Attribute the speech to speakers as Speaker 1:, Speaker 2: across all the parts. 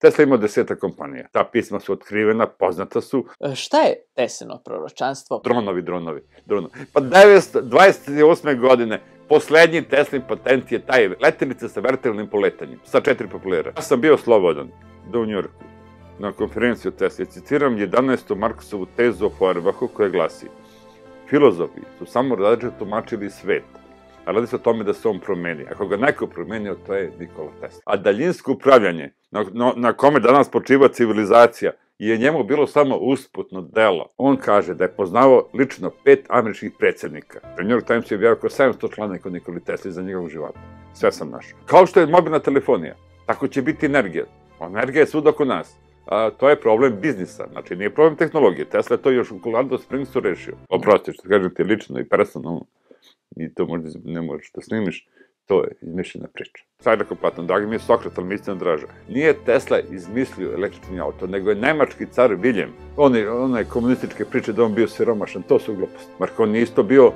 Speaker 1: Tesla imao 10 kompanija. Ta pisma su otkrivena, poznata su.
Speaker 2: Šta je Teslino proročanstvo?
Speaker 1: Dronovi. Pa 1928. godine poslednji Teslin patent je taj letelica sa vertikalnim poletanjem, sa 4 propelera. Ja sam bio slobodan u Njujorku na konferenciju Tesla. Citiram 11. Markusovu tezu o Feuerbachu koja glasi: filozofi su samo različito tumačili svet, a radi se o tome da se on promeni. Ako ga neko promenio, to je Nikola Tesla. A daljinsko upravljanje, na kome danas počiva civilizacija, je njemu bilo samo usputno delo. On kaže da je poznavao lično 5 američkih predsjednika. New York Times je objavio oko 700 članaka o Nikoli Tesli za njegovog života. Sve sam našao. Kao što je mobilna telefonija, tako će biti energija. Energija je svuda oko nas. To je problem biznisa, znači nije problem tehnologije. Tesla je to još u Colorado Springsu rešio. Oprosti, što kažem ti lično i personalno, i to možda ne možeš da snimiš, to je izmišljena priča. Sajda Platno, dragi mi je Sokrat, ali mi istina draža. Nije Tesla izmislio električni auto, nego je nemački car Wilhelm. One komunističke priče da on bio siromašan, to su gluposti. Marko nije isto bio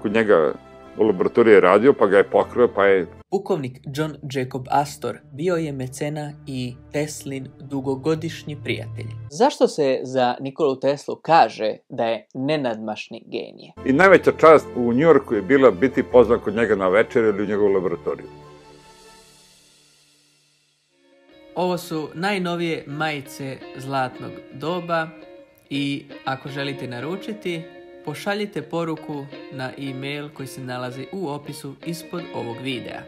Speaker 1: kod njega u laboratoriji radio, pa ga je pokrio, pa je...
Speaker 2: Pukovnik John Jacob Astor bio je mecena i Teslin dugogodišnji prijatelj. Zašto se za Nikolu Teslu kaže da je nenadmašni genije?
Speaker 1: I najveća čast u Njujorku je bila biti pozvan kod njega na večer ili u njegovu laboratoriju.
Speaker 2: Ovo su najnovije majice zlatnog doba i ako želite naručiti, pošaljite poruku na e-mail koji se nalazi u opisu ispod ovog videa.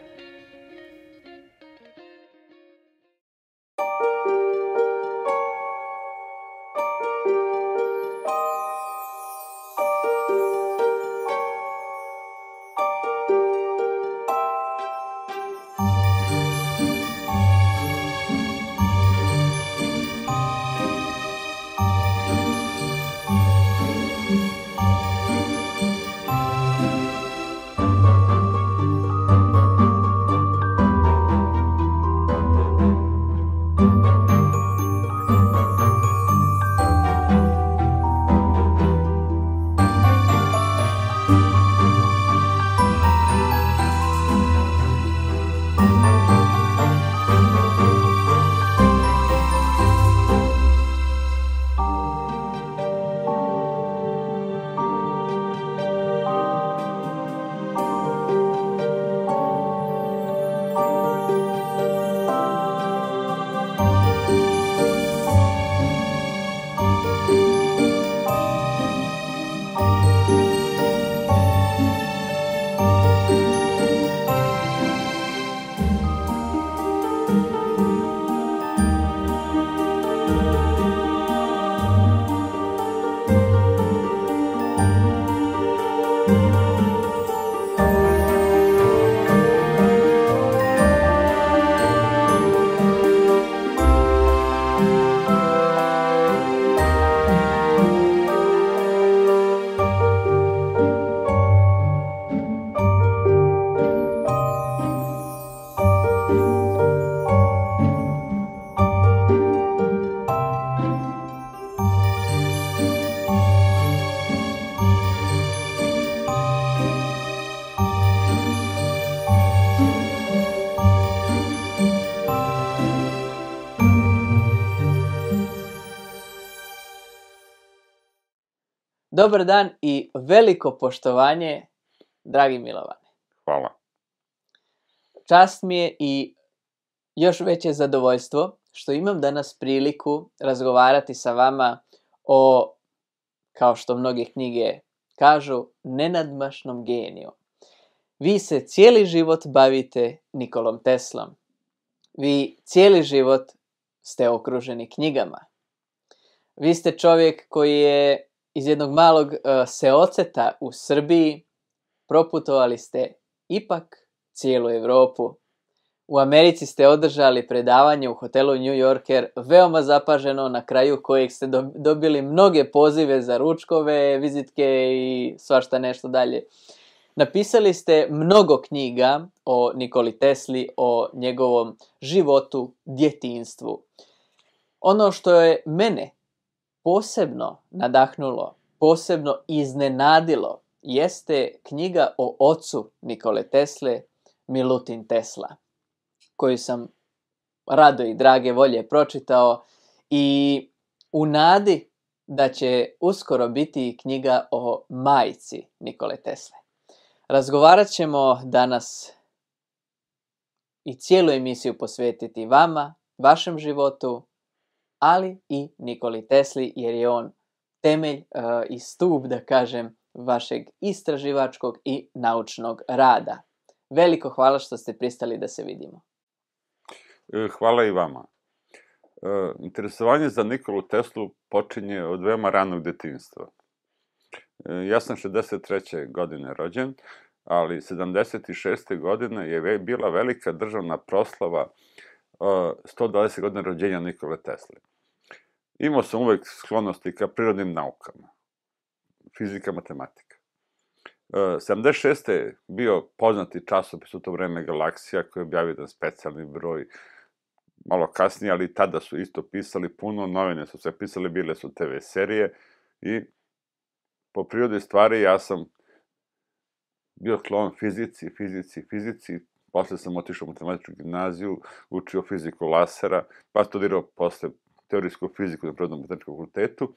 Speaker 2: Dobar dan i veliko poštovanje, dragi Milovane.
Speaker 1: Hvala.
Speaker 2: Čast mi je i još veće zadovoljstvo što imam danas priliku razgovarati sa vama o, kao što mnoge knjige kažu, nenadmašnom geniju. Vi se cijeli život bavite Nikolom Teslom. Vi cijeli život ste okruženi knjigama. Vi ste čovjek koji je iz jednog malog seoceta u Srbiji, proputovali ste ipak cijelu Europu. U Americi ste održali predavanje u hotelu New Yorker, veoma zapaženo, na kraju kojeg ste dobili mnoge pozive za ručkove, vizitke i svašta nešto dalje. Napisali ste mnogo knjiga o Nikoli Tesli, o njegovom životu, djetinjstvu. Ono što je mene posebno nadahnulo, posebno iznenadilo, jeste knjiga o ocu Nikole Tesle, Milutin Tesla, koju sam rado i drage volje pročitao i u nadi da će uskoro biti knjiga o majci Nikole Tesle. Razgovarat ćemo danas i cijelu emisiju posvetiti vama, vašem životu, ali i Nikoli Tesli, jer je on temelj i stup, da kažem, vašeg istraživačkog i naučnog rada. Veliko hvala što ste pristali da se vidimo.
Speaker 1: Hvala i vama. Interesovanje za Nikolu Teslu počinje od veoma ranog detinjstva. Ja sam 63. godine rođen, ali 76. godine je bila velika državna proslava 120 godina rođenja Nikole Tesle. Imao sam uvek sklonosti ka prirodnim naukama, fizika, matematika. 76. je bio poznati časopis u to vreme Galaksija, koji je objavio jedan specijalni broj, malo kasnije, ali tada su isto pisali puno, novine su sve pisali, bile su TV serije i po prirodi stvari ja sam bio sklon fizici, posle sam otišao u matematičku gimnaziju, učio fiziku lasera, pa studirao posle teorijsku fiziku na Prirodnom matematičkom fakultetu,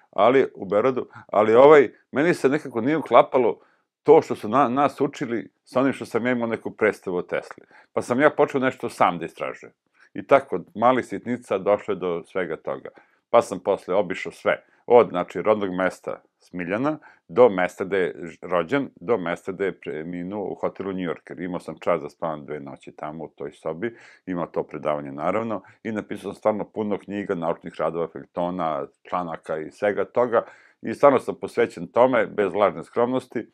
Speaker 1: ali u Beogradu, ali meni se nekako nije uklapalo to što su nas učili sa onim što sam ja imao neku predstavu o Tesli. Pa sam ja počeo nešto sam da istražujem. I tako, od malih sitnica došlo je do svega toga. Pa sam posle obišao sve. Od, rodnog mesta Smiljana, do mesta gde je rođen, do mesta gde je preminuo u hotelu New Yorker. Imao sam čast da spavam 2 noći tamo u toj sobi, imao to predavanje naravno, i napisao sam stvarno puno knjiga, naučnih radova, feljtona, članaka i svega toga, i stvarno sam posvećen tome, bez lažne skromnosti.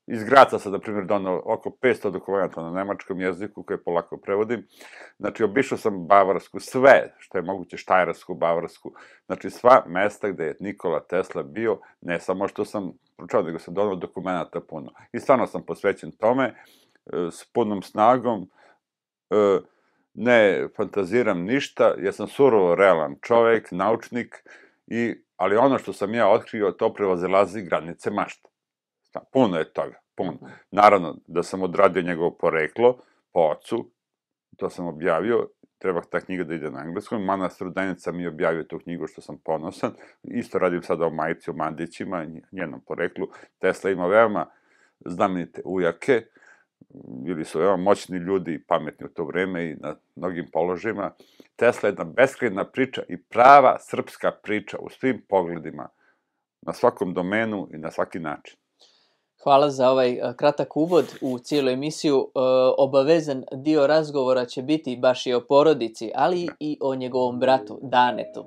Speaker 1: Iz Graca sam, na primjer, donao oko 500 dokumenata na nemačkom jeziku, koje polako prevodim. Znači, obišao sam Bavarsku, sve što je moguće, Štajersku, Bavarsku, znači sva mesta gde je Nikola Tesla bio, ne samo što sam pročao, nego sam donao dokumenata puno. I stvarno sam posvećen tome, s punom snagom, ne fantaziram ništa, ja sam surovo realan čovek, naučnik, ali ono što sam ja otkrio, to prevazilazi granice mašte. Puno je toga, puno. Naravno, da sam odradio njegovo poreklo, po ocu, to sam objavio, treba ta knjiga da ide na engleskom, Manastir Danica mi je objavio tu knjigu, što sam ponosan, isto radim sada o majici, o Mandićima, njenom poreklu. Tesla ima veoma znamenite ujake, bili su veoma moćni ljudi i pametni u to vreme i na mnogim položajima. Tesla je jedna beskrajna priča i prava srpska priča u svim pogledima, na svakom domenu i na svaki način.
Speaker 2: Hvala za ovaj kratak uvod u cijelu emisiju. Obavezan dio razgovora će biti baš i o porodici, ali i o njegovom bratu, Danetu.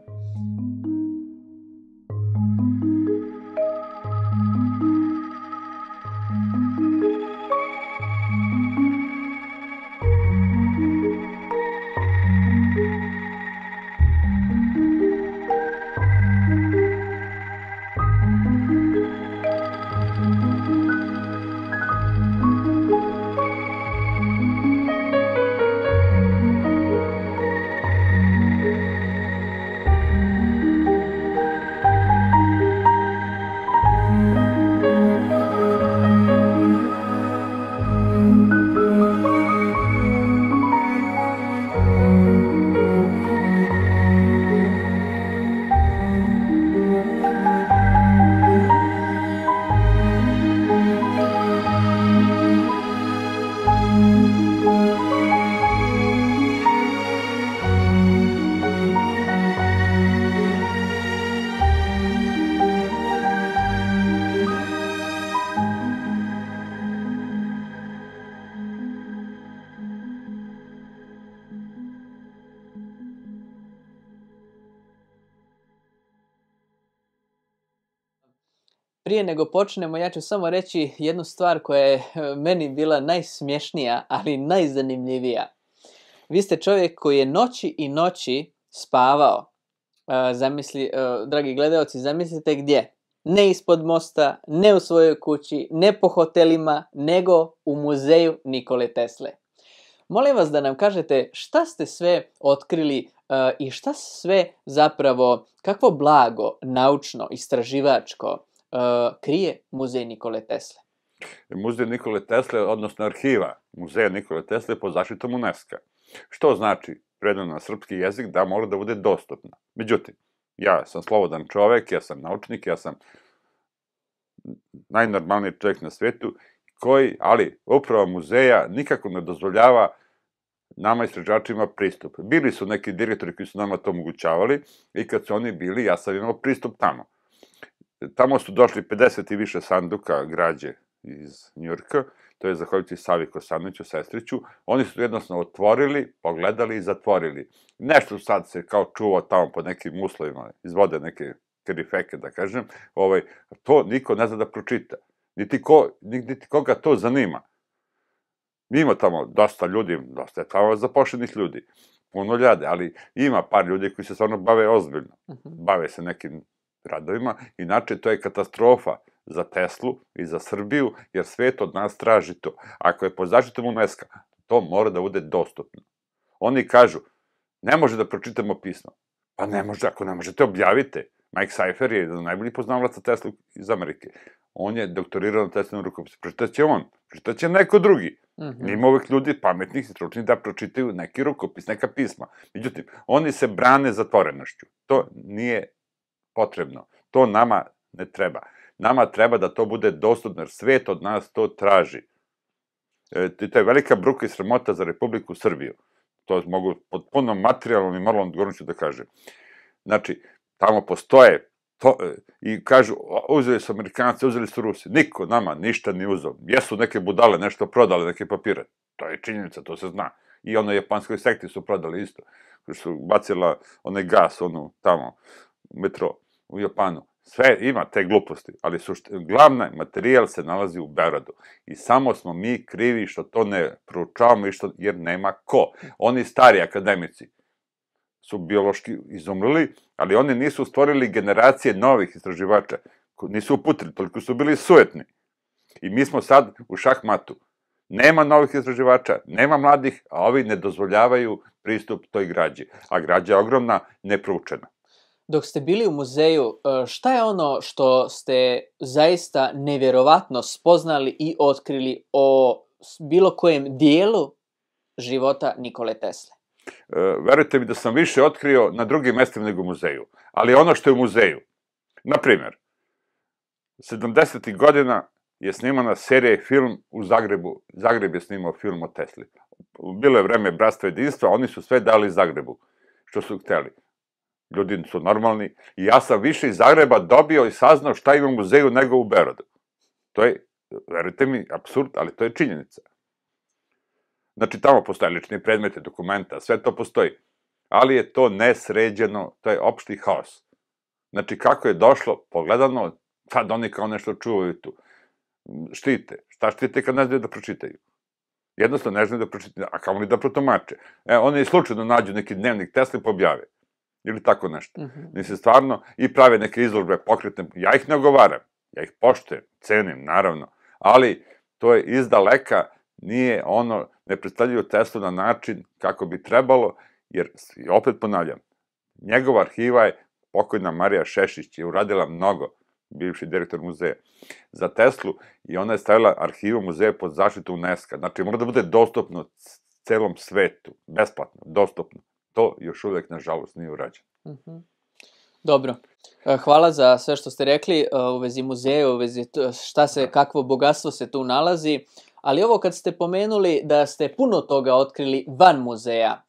Speaker 2: Prije nego počnemo, ja ću samo reći jednu stvar koja je meni bila najsmješnija, ali najzanimljivija. Vi ste čovjek koji je noći i noći spavao. Dragi gledaoci, zamislite gdje? Ne ispod mosta, ne u svojoj kući, ne po hotelima, nego u muzeju Nikole Tesle. Molim vas da nam kažete šta ste sve otkrili i šta sve zapravo, kakvo blago naučno, istraživačko krije muzej Nikole Tesle.
Speaker 1: Muzej Nikole Tesle, odnosno arhiva muzeja Nikole Tesle, pod zaštitom UNESCO. Što znači predano na srpski jezik, da mora da bude dostupna. Međutim, ja sam slobodan čovek, ja sam naučnik, ja sam najnormalniji čovjek na svetu, ali uprava muzeja nikako ne dozvoljava nama istraživačima pristup. Bili su neki direktori koji su nama to omogućavali i kad su oni bili, ja sam imao pristup tamo. Tamo su došli 50 i više sanduka građe iz Njujorka, to je zahvaljujući Savi Kosanoviću, sestriću, oni su jednostavno otvorili, pogledali i zatvorili. Nešto sad se kao čuva tamo pod nekim uslovima, izvode neke kerifeke, da kažem, to niko ne zna da pročita. Niti koga to zanima. Ima tamo dosta ljudi, dosta je tamo zapošljenih ljudi, puno ljade, ali ima par ljudi koji se stvarno bave ozbiljno. Bave se nekim radovima, inače to je katastrofa za Teslu i za Srbiju, jer svet od nas traži to. Ako je pod zaštitom UNESCO, to mora da bude dostupno. Oni kažu, ne može da pročitamo pismo. Pa ne može, ako ne možete, objavite. Mike Cypher je jedan od najboljih poznavalaca Tesla iz Amerike. On je doktorirao na Teslinom rukopisu. Pročitaće on, pročitaće neko drugi. Ima ovih ljudi pametnih i stručnih da pročitaju neki rukopis, neka pisma. Međutim, oni se brane zatvorenošću. To nije potrebno. To nama ne treba. Nama treba da to bude dostupno, jer svet od nas to traži. To je velika bruka i sramota za Republiku Srbiju. To mogu pod punom materijalnom i moralnom odgovornošću da kažem. Znači, tamo postoje i kažu, uzeli su Amerikanci, uzeli su Rusi. Niko nama ništa ni uzeo. Jesu neke budale nešto prodale, neke papire. To je činjenica, to se zna. I ono japanskoj sekti su prodali isto. Koji su bacila onaj gas, tamo, metro u Japanu. Sve ima te gluposti, ali glavni materijal se nalazi u Beogradu. I samo smo mi krivi što to ne proučavamo, jer nema ko. Oni stari akademici su biološki izumrli, ali oni nisu stvorili generacije novih istraživača. Nisu uputili, toliko su bili sujetni. I mi smo sad u šahmatu. Nema novih istraživača, nema mladih, a ovi ne dozvoljavaju pristup toj građi. A građa je ogromna, neproučena.
Speaker 2: Dok ste bili u muzeju, šta je ono što ste zaista nevjerovatno spoznali i otkrili o bilo kojem dijelu života Nikole Tesle?
Speaker 1: Verujte mi da sam više otkrio na drugim mestima nego u muzeju. Ali ono što je u muzeju, na primjer, 70. godina je snimana serija i film u Zagrebu. Zagreb je snimao film o Tesli. Bilo je vreme Bratstva jedinstva, oni su sve dali Zagrebu, što su hteli. Ljudi su normalni. I ja sam više iz Zagreba dobio i saznao šta ima u muzeju nego u Beogradu. To je, verujte mi, apsurd, ali to je činjenica. Znači, tamo postoje lični predmeti, dokumenta, sve to postoji. Ali je to nesređeno, to je opšti haos. Znači, kako je došlo, pogledano, sad oni kao nešto čuvaju tu. Štite. Šta štite kad ne znaju da pročitaju? Jednostavno ne znaju da pročitaju, a kao li da protumače. Oni slučajno nađu neki dnevnik Tesla i pobjave. Ili tako nešto. Mislim, stvarno, i prave neke izložbe pokretne. Ja ih ne ogovaram. Ja ih poštujem, cenim, naravno. Ali, to je izdaleka, nije ono, ne predstavljaju Teslu na način kako bi trebalo, jer, opet ponavljam, njegova arhiva je pokojna Marija Šešić, je uradila mnogo, bivši direktor muzeja, za Teslu, i ona je stavila arhivu muzeja pod zaštitu UNESCO. Znači, mora da bude dostupno celom svetu, besplatno, dostupno. To još uvek, nažalost, nije urađeno.
Speaker 2: Dobro. Hvala za sve što ste rekli u vezi muzeja, u vezi kakvo bogatstvo se tu nalazi. Ali ovo kad ste pomenuli da ste puno toga otkrili van muzeja,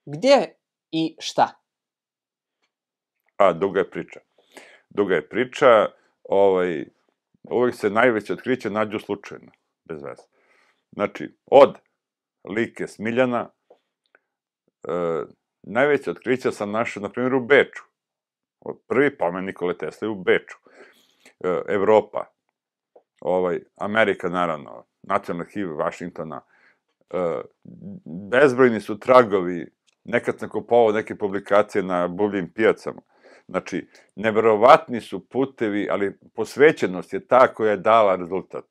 Speaker 2: gdje i šta?
Speaker 1: Duga je priča. Duga je priča, uvek se najveće otkriće nađu slučajno, bez veze. Znači, od Like Smiljana, najveće otkrića sam našao, na primjer, u Beču. Prvi pomen Nikole Tesle u Beču. Evropa, Amerika, naravno, Nacionalni arhiv Vašingtona. Bezbrojni su tragovi, nekad sam kupovao neke publikacije na buvljim pijacama. Znači, neverovatni su putevi, ali posvećenost je ta koja je dala rezultat.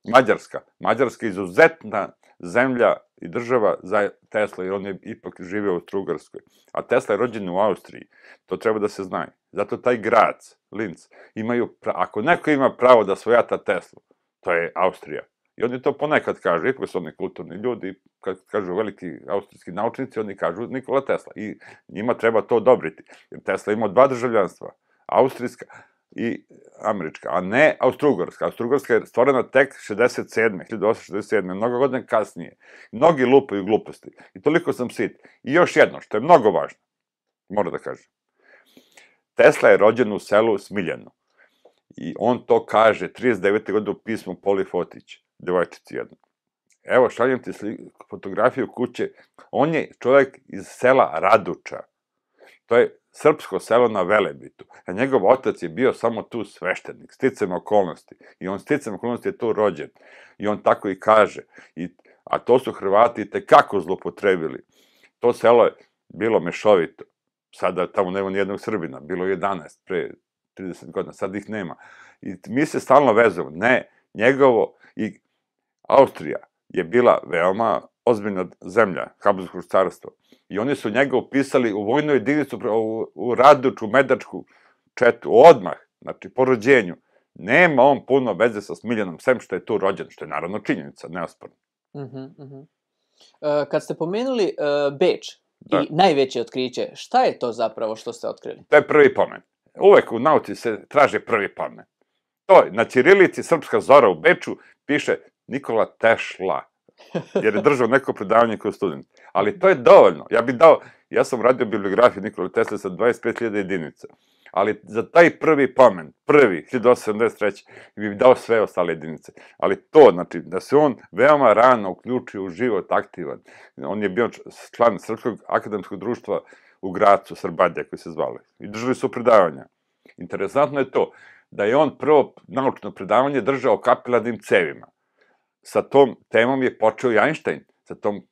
Speaker 1: Mađarska. Mađarska je izuzetna zemlja i država za Tesla, jer on je ipak živeo u Austro-Ugarskoj. A Tesla je rođen u Austriji. To treba da se zna. Zato taj Graz, Linz, ako neko ima pravo da svojata Teslu, to je Austrija. I oni to ponekad kažu, ipak su oni kulturni ljudi, kad kažu veliki austrijski naučnici, oni kažu Nikola Tesla. I njima treba to odobriti. Jer Tesla ima 2 državljanstva, austrijska i američka, a ne austrougarska. Austrougarska je stvorena tek 1867. Mnogo godina kasnije. Mnogi lupaju gluposti. I toliko sam sit. I još jedno, što je mnogo važno, moram da kažem. Tesla je rođen u selu Smiljano. I on to kaže 39. godine u pismu Poli Fotić, devojčici jedno. Evo, šaljem ti fotografiju kuće. On je čovjek iz sela Raduča. To je srpsko selo na Velebitu. A njegov otac je bio samo tu sveštenik, sticam okolnosti. I on sticam okolnosti je tu rođen. I on tako i kaže. A to su Hrvati tekako zlopotrebili. To selo je bilo mešovito. Sada tamo nema nijednog Srbina. Bilo 11 pre 30 godina. Sad ih nema. I mi se stalno vezamo. Ne, njegovo i Austrija je bila veoma ozbiljna zemlja, Habsburgsko carstvo. I oni su njega upisali u vojnu jedinicu, u Raduču, Medačku četu, odmah, znači po rođenju. Nema on puno veze sa Smiljanom, sem što je tu rođen, što je naravno činjenica, neosporno.
Speaker 2: Kad ste pomenuli Beč i najveće otkriće, šta je to zapravo što ste otkrili?
Speaker 1: To je prvi pomen. Uvek u nauci se traže prvi pomen. To je, na ćirilici Srpska zora u Beču piše Nikola Tesla, jer je držao neko predavanje kao student. Ali to je dovoljno. Ja sam radio bibliografiju Nikola Tesla sa 25.000 jedinica. Ali za taj prvi pomen, 1873. bi dao sve ostale jedinice. Ali to, znači, da se on veoma rano uključio u život aktivan. On je bio član Srpskog akademskog društva u Gracu, Srbadija, koji se zvali. I držali su predavanja. Interesantno je to da je on prvo naučno predavanje držao o kapilarnim cevima. Sa tom temom je počeo i Einstein, sa tom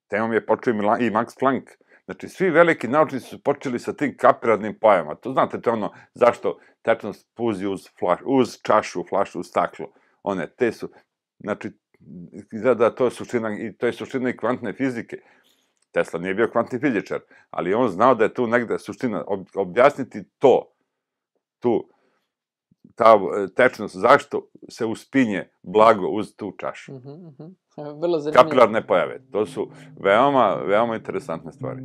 Speaker 1: temom je počeo i Max Planck. Znači, svi veliki naučnici su počeli sa tim kapilarnim pojavama. To znate, to je ono zašto tečnost puzi uz čašu, flašu, staklo. One, te su, znači, da to je suština i kvantne fizike. Tesla nije bio kvantni fizičar, ali on znao da je tu negde suština, objasniti ta tečnost, zašto se uspinje blago uz tu čašu.
Speaker 2: Vrlo zanimljivo.
Speaker 1: Kapilarne pojave, to su veoma, veoma interesantne stvari.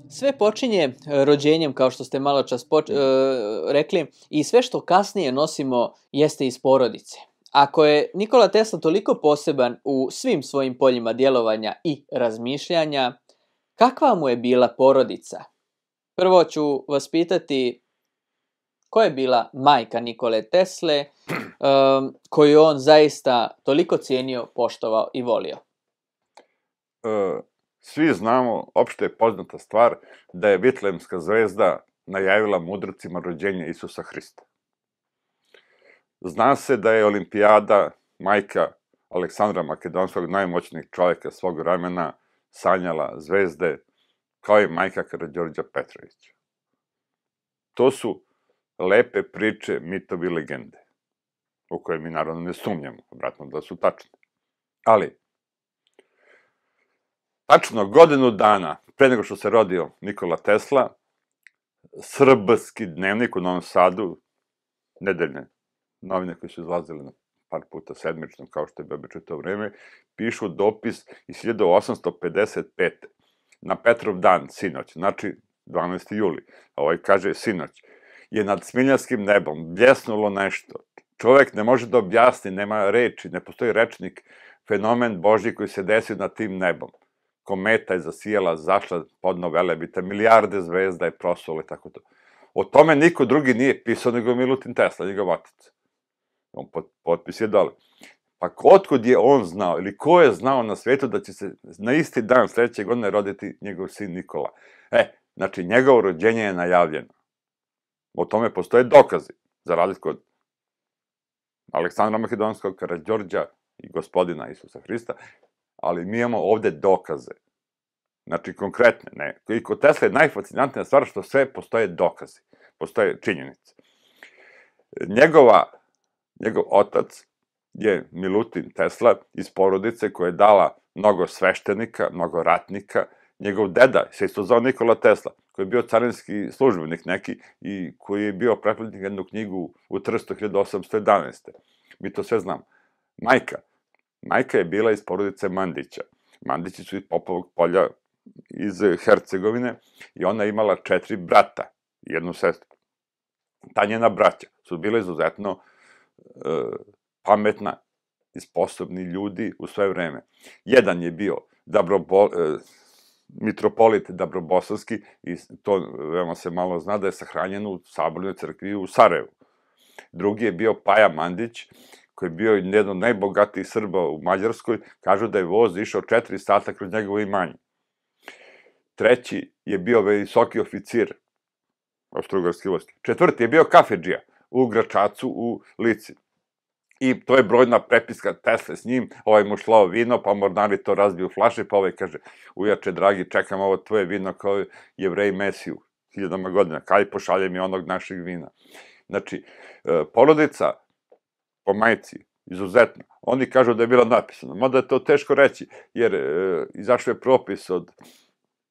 Speaker 2: Sve počinje rođenjem, kao što ste malo čas rekli, i sve što kasnije nosimo jeste iz porodice. Ako je Nikola Tesla toliko poseban u svim svojim poljima djelovanja i razmišljanja, kakva mu je bila porodica? Prvo ću vas pitati, ko je bila majka Nikole Tesle, koju on zaista toliko cijenio, poštovao i volio?
Speaker 1: Svi znamo, opšte je poznata stvar, da je Vitlejemska zvezda najavila mudrcima rođenje Isusa Hrista. Zna se da je olimpijada majka Aleksandra Makedonskog, najmoćnijeg čovjeka svog vremena, sanjala zvezde, kao i majka Karađorđa Petrovića. To su lepe priče, mitovi, legende, u koje mi naravno ne sumnjamo, vratno da su tačne. Ali, tačno godinu dana pre nego što se rodio Nikola Tesla, Srbski dnevnik u Novom Sadu, nedeljne novine koje su izlazile par puta sedmično, kao što je običaj to vreme, pišu dopis iz 1855. na Petrov dan, sinoć, znači 12. juli. Ovaj kaže sinoć, je nad Smiljanskim nebom bljesnulo nešto. Čovek ne može da objasni, nema reči, ne postoji rečnik, fenomen Božji koji se desio nad tim nebom. Kometa je zasijala, zašla podno Velebita, milijarde zvezda je prosulo i tako to. O tome niko drugi nije pisao nego Milutin Tesla, njegov otac. On potpis je dole. Pa otkud je on znao, ili ko je znao na svetu da će se na isti dan sledeće godine roditi njegov sin Nikola? Znači, njegovo rođenje je najavljeno. O tome postoje dokazi, za razliku od Aleksandra Makedonskog, Karađorđa i gospodina Isusa Hrista, ali mi imamo ovde dokaze. Znači, konkretne, ne. I kod Tesla je najfascinantnija stvar što sve postoje dokazi, postoje činjenice. Njegov otac je Milutin Tesla iz porodice koja je dala mnogo sveštenika, mnogo ratnika. Njegov deda se isto zvao Nikola Tesla, koji je bio carinski službenik neki i koji je bio prepletnik jednu knjigu u Trstu 1811. Mi to sve znamo. Majka je bila iz porodice Mandića. Mandići su iz Popovog polja iz Hercegovine i ona je imala 4 brata i jednu sestru. Ta njena braća su bile izuzetno pametna i sposobni ljudi u svoje vreme. Jedan je bio mitropolit Dabrobosanski i to veoma se malo zna da je sahranjen u Sabornoj crkvi u Sarajevu. Drugi je bio Paja Mandić, koji je bio jedan od najbogatijih Srba u Mađarskoj, kažu da je voz išao 4 sata kroz njegovo imanje. Treći je bio visoki oficir Austrougarske vojske. Četvrti je bio kafedžija u Gračacu u Lici. I to je brojna prepiska Tesle s njim, ovaj mu šlao vino, pa mornari to razbiju u flaše, pa ovaj kaže, ujače dragi, čekam ovo tvoje vino kao Jevrej Mesiju, 1000 godina, kaj pošalje mi onog našeg vina. Znači, porodica po majci, izuzetno, oni kažu da je bila napisana, mada je to teško reći, jer izašao je propis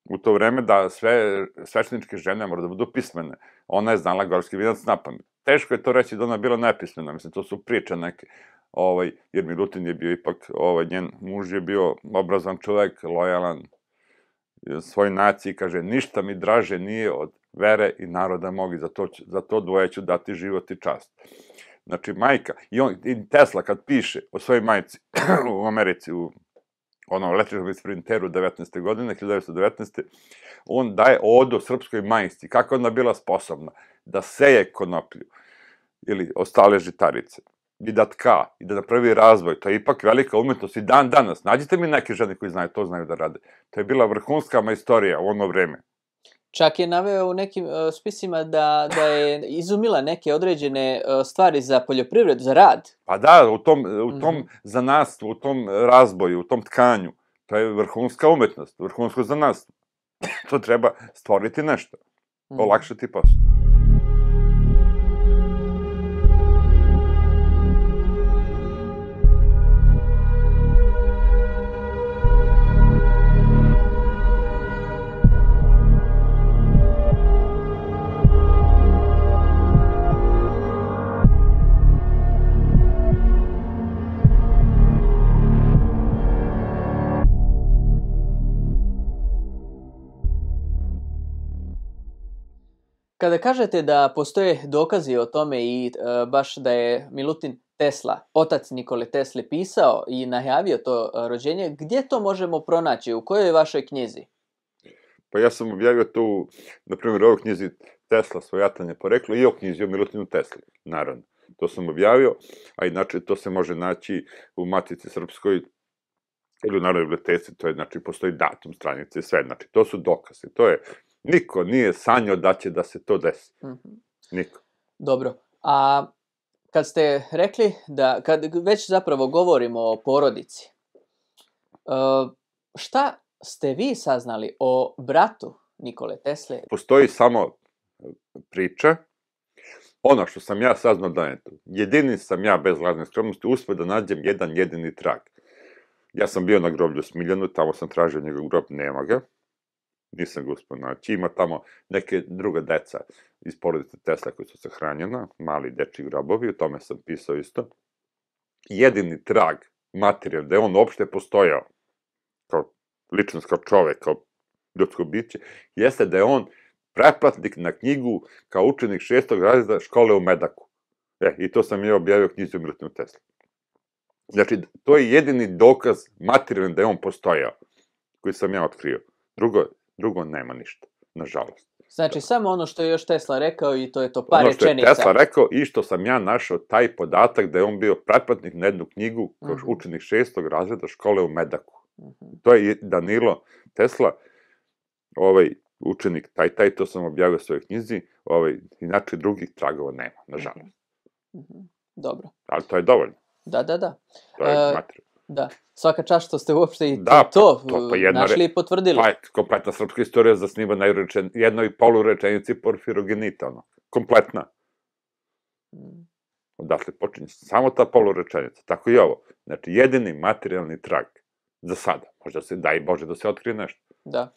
Speaker 1: u to vreme da sve svešteničke žene mora da budu pismene. Ona je znala gorski vinac napamet. Teško je to reći da ona je bila nepismena, mislim, to su priče neke, jer Milutin je bio ipak, njen muž je bio obrazovan čovek, lojalan svoj naciji, kaže, ništa mi draže nije od vere i naroda mogi, za to dvoje ću dati život i čast. Znači, majka, i Tesla kad piše o svojoj majci u Americi, u onom električnom sprinteru 19. godine, 1919. On daje odu srpskoj majci, kako ona bila sposobna da seje konoplju ili ostale žitarice, i da tka, i da napravi razvoj. To je ipak velika umetnost i dan danas. Nađite mi neke žene koji znaju da rade. To je bila vrhunska majstorija u ono vreme.
Speaker 2: Čak je naveo u nekim spisima da je izumila neke određene stvari za poljoprivredu, za rad.
Speaker 1: Pa da, u tom zanatstvu, u tom razboju, u tom tkanju. To je vrhunska umetnost, vrhunsko zanatstvo. To treba stvoriti nešto, olakšati posao.
Speaker 2: Kada kažete da postoje dokazi o tome i baš da je Milutin Tesla, otac Nikole Tesle, pisao i najavio to rođenje, gdje to možemo pronaći? U kojoj vašoj knjizi?
Speaker 1: Pa ja sam objavio to, na primjer, u ovoj knjizi Tesla, svojatanje poreklo, i o knjizi o Milutinu Tesli, naravno. To sam objavio, a inače to se može naći u Matici Srpskoj ili u Narodnoj biblioteci, to je, znači, postoji datum stranice i sve, znači, to su dokaze, to je. Niko nije sanjao da će da se to desi. Niko.
Speaker 2: Dobro. A kad ste rekli da, kad već zapravo govorimo o porodici, šta ste vi saznali o bratu Nikole Tesle?
Speaker 1: Postoji samo priča. Ono što sam ja saznao da je to. Jedini sam ja, bez lažne skromnosti, uspio da nađem jedan jedini trag. Ja sam bio na groblju Smiljanu, tamo sam tražio njegov grob, nema ga. Nisam ga uspio naći. Ima tamo neke druga deca iz porodice Tesla koji su sahranjena, mali dečji grobovi, o tome sam pisao isto. Jedini trag, materijal, da je on uopšte postojao, kao ličnost, kao čovek, kao ljudsko biće, jeste da je on pretplatnik na knjigu kao učenik 6. razreda škole u Medaku. I to sam ja objavio knjizi o Milutinu Tesli. Znači, to je jedini dokaz materijalni da je on postojao, koji sam ja otkrio. Drugo nema ništa, nažalost.
Speaker 2: Znači, samo ono što je još Tesla rekao i to je to par
Speaker 1: Ono što je
Speaker 2: rečenica.
Speaker 1: Tesla rekao i što sam ja našao taj podatak da je on bio pretplatnik na jednu knjigu kao učenik 6. razreda škole u Medaku. To je Danilo Tesla, učenik taj, to sam objavio u svojoj knjizi, inače drugih tragova nema, nažalost.
Speaker 2: Dobro.
Speaker 1: Ali to je dovoljno.
Speaker 2: Da.
Speaker 1: To je materija.
Speaker 2: Da, svaka čast što ste uopšte i našli i potvrdili.
Speaker 1: Pa je kompletna srpska istorija zasniva na jednoj polurečenici Porfirogenita, kompletna. Odatle počinje samo ta polurečenica, tako i ovo. Znači, jedini materijalni trag za sada. Možda se, daj Bože, da se otkrije nešto.
Speaker 2: Da.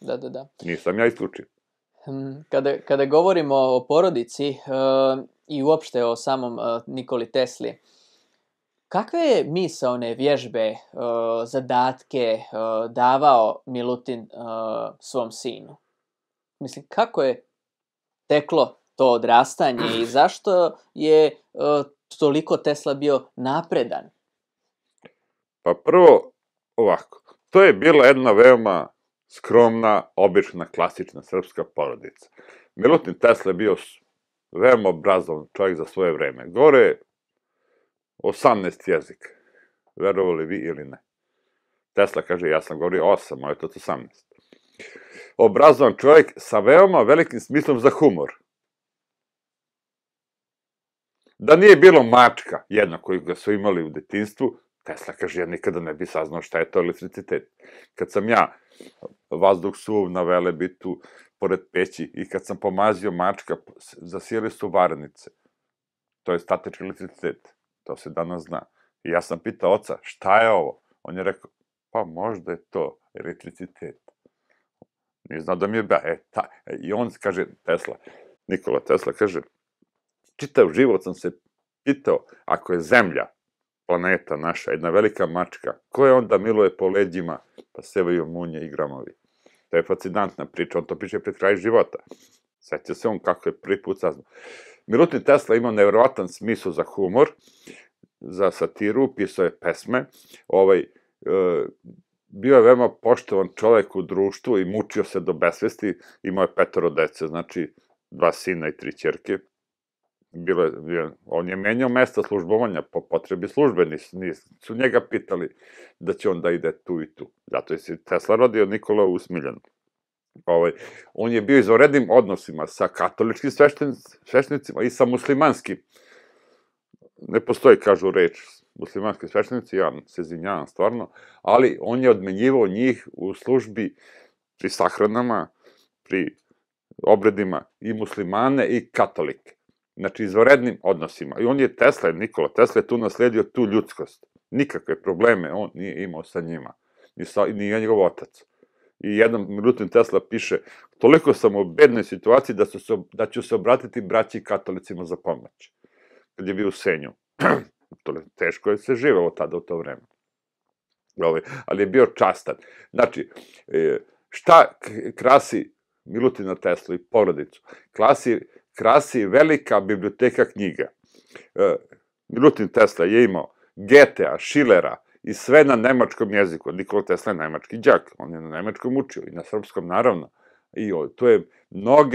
Speaker 1: Nisam ja isključio.
Speaker 2: Kada govorimo o porodici i uopšte o samom Nikoli Tesli, kakve je misaone vježbe, zadatke davao Milutin svom sinu? Mislim, kako je teklo to odrastanje i zašto je toliko Tesla bio napredan?
Speaker 1: Pa prvo, ovako, to je bila jedna veoma skromna, obična, klasična srpska porodica. Milutin Tesla je bio veoma obrazovan čovjek za svoje vreme. Gore 18 jezika, verovali vi ili ne. Tesla kaže, ja sam govorio 8, a je to 18. Obrazovan čovjek sa veoma velikim smislom za humor. Da nije bilo mačka, jedna koju ga su imali u detinjstvu, Tesla kaže, ja nikada ne bi saznao šta je to elektricitet. Kad sam ja vazduh suv na Velebitu, pored peći, i kad sam pomazio mačka, zasijeli su varenice. To je statički elektricitet. To se danas zna. I ja sam pitao oca, šta je ovo? On je rekao, pa možda je to elektricitet. Nije znao da mi je I on kaže, Nikola Tesla kaže, čitav život sam se pitao, ako je Zemlja, planeta naša, jedna velika mačka, ko je onda miluje po leđima, pa sevaju munje i gramovi. To je fascinantna priča, on to piše pred kraj života. Sjeća se on kako je prvi put saznao. Milutin Tesla imao nevjerovatan smisao za humor, za satiru, pisao je pesme, bio je veoma poštovan čovjek u društvu i mučio se do besvesti, imao je 5 dece, znači 2 sina i 3 ćerke. On je menjao mesta službovanja po potrebi službe, nisu njega pitali da će on da ide tu i tu. Zato je se Tesla rodio Nikola u Smiljanu. On je bio izvanrednim odnosima sa katoličkim sveštenicima i sa muslimanskim. Ne postoji, kažu reč, muslimanski sveštenici, ja se izvinjavam stvarno, ali on je odmenjivao njih u službi pri sahranama, pri obredima i muslimane i katolike. Znači, izvanrednim odnosima. I on je Nikola Tesla je tu nasledio tu ljudskost. Nikakve probleme on nije imao sa njima. Ni njegov otac. I jedan Milutin Tesla piše, toliko sam u bednoj situaciji da ću se obratiti braći katolicima za pomoć. Kad je bio u Senju. Teško je se živelo tada u to vreme. Ali je bio častan. Znači, šta krasi Milutina Teslu i porodicu? Krasi velika biblioteka knjiga. Milutin Tesla je imao Goethea, Schillera i sve na nemačkom jeziku. Nikola Tesla je nemački đak, on je na nemačkom učio i na srpskom naravno. I to je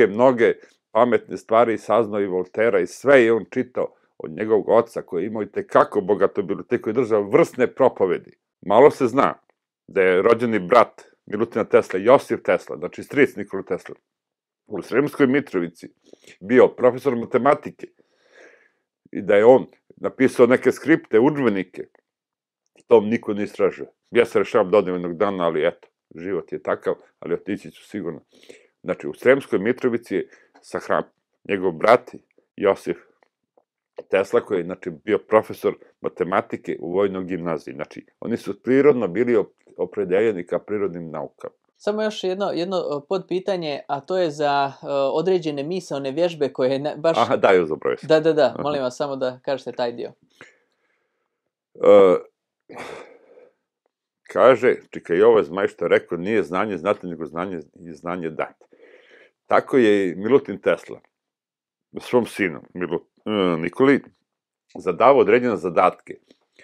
Speaker 1: mnoge pametne stvari saznao i Voltera i sve je on čitao od njegovog oca koji je imao i tekako bogatu biblioteku i držao vrsne propovedi. Malo se zna da je rođeni brat Milutina Tesla, Josif Tesla, znači stric Nikola Tesla, u Sremskoj Mitrovici bio profesor matematike i da je on napisao neke skripte, udžbenike, to niko ne istražuje. Ja se rešavam do jednog dana, ali eto, život je takav, ali otići ću sigurno. Znači, u Sremskoj Mitrovici je sahran njegov brat Josif Tesla, koji je bio profesor matematike u vojnoj gimnaziji. Znači, oni su prirodno bili opredeljeni ka prirodnim naukama.
Speaker 2: Samo još jedno podpitanje, a to je za određene misaone vježbe koje baš...
Speaker 1: Aha, daj, zabroj se.
Speaker 2: Da, molim vas samo da kažete taj dio.
Speaker 1: Kaže, čekaj, ovo je Zmaj što je rekao, nije znanje znati, nego znanje dati. Tako je i Milutin Tesla svom sinu, Nikoli, zadavao određene zadatke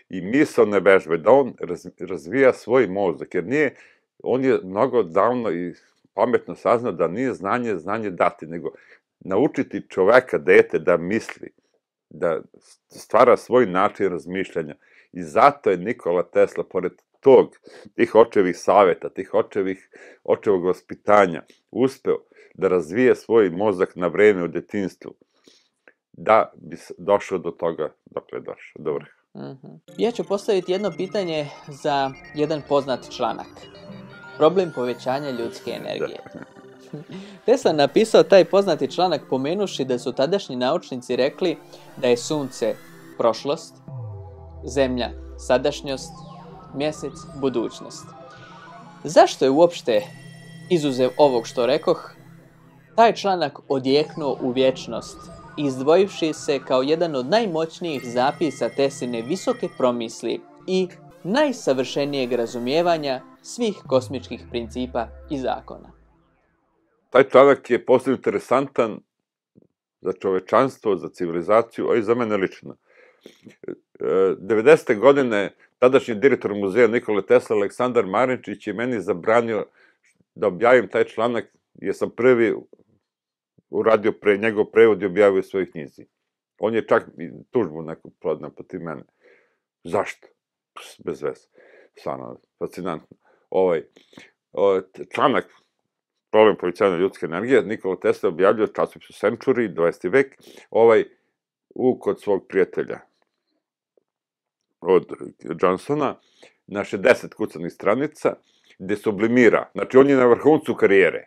Speaker 1: i misaone vežbe, da on razvija svoj mozak, jer on je mnogo davno i pametno saznao da nije znanje dati, nego naučiti čoveka, dete, da misli, da stvara svoj način razmišljanja. I zato je Nikola Tesla, pored tih očevih saveta, tih očevog vaspitanja, uspeo da razvije svoj mozak na vreme u detinjstvu, da bi došao do toga dokle je došao, do vrha.
Speaker 2: Ja ću postaviti jedno pitanje za jedan poznat članak. Problem povećanja ljudske energije. Tesla napisao taj poznati članak pomenuši da su tadašnji naučnici rekli da je sunce prošlost, zemlja sadašnjost, mjesec budućnost. Zašto je uopšte, izuzev ovog što rekoh, taj članak odjeknuo u vječnost, izdvojivši se kao jedan od najmoćnijih zapisa Tesline visoke promisli i najsavršenijeg razumijevanja svih kosmičkih principa i zakona?
Speaker 1: Taj članak je posebno interesantan za čovečanstvo, za civilizaciju, a i za mene lično. 90. godine tadašnji direktor muzeja Nikole Tesla, Aleksandar Marinčić, je meni zabranio da objavim taj članak, jer sam prvi uradio njegov prevod i objavio u svojoj knjizi. On je čak tužbu neku podneo protiv mene. Zašto? Bez veze. Stvarno, fascinantno. Članak Problem povećanja ljudske energije Nikola Tesla objavljuje u časopisu Century, 20. vek, kod svog prijatelja od Johnsona, na 60 kucanih stranica, gde sublimira, znači on je na vrhuncu karijere,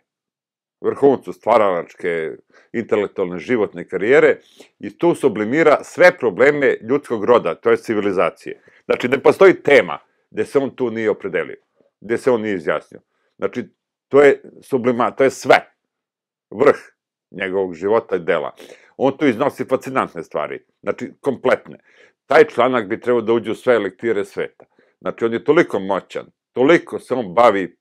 Speaker 1: vrhuncu stvaralačke, intelektualne, životne karijere, i tu sublimira sve probleme ljudskog roda, to je civilizacije. Znači, ne postoji tema gde se on tu nije opredelio, gde se on nije izjasnio. Znači, to je sublimat, to je sve, vrh njegovog života i dela. On tu iznosi fascinantne stvari, znači, kompletne. Taj članak bi trebao da uđe u sve lektire sveta. Znači, on je toliko moćan, toliko se on bavi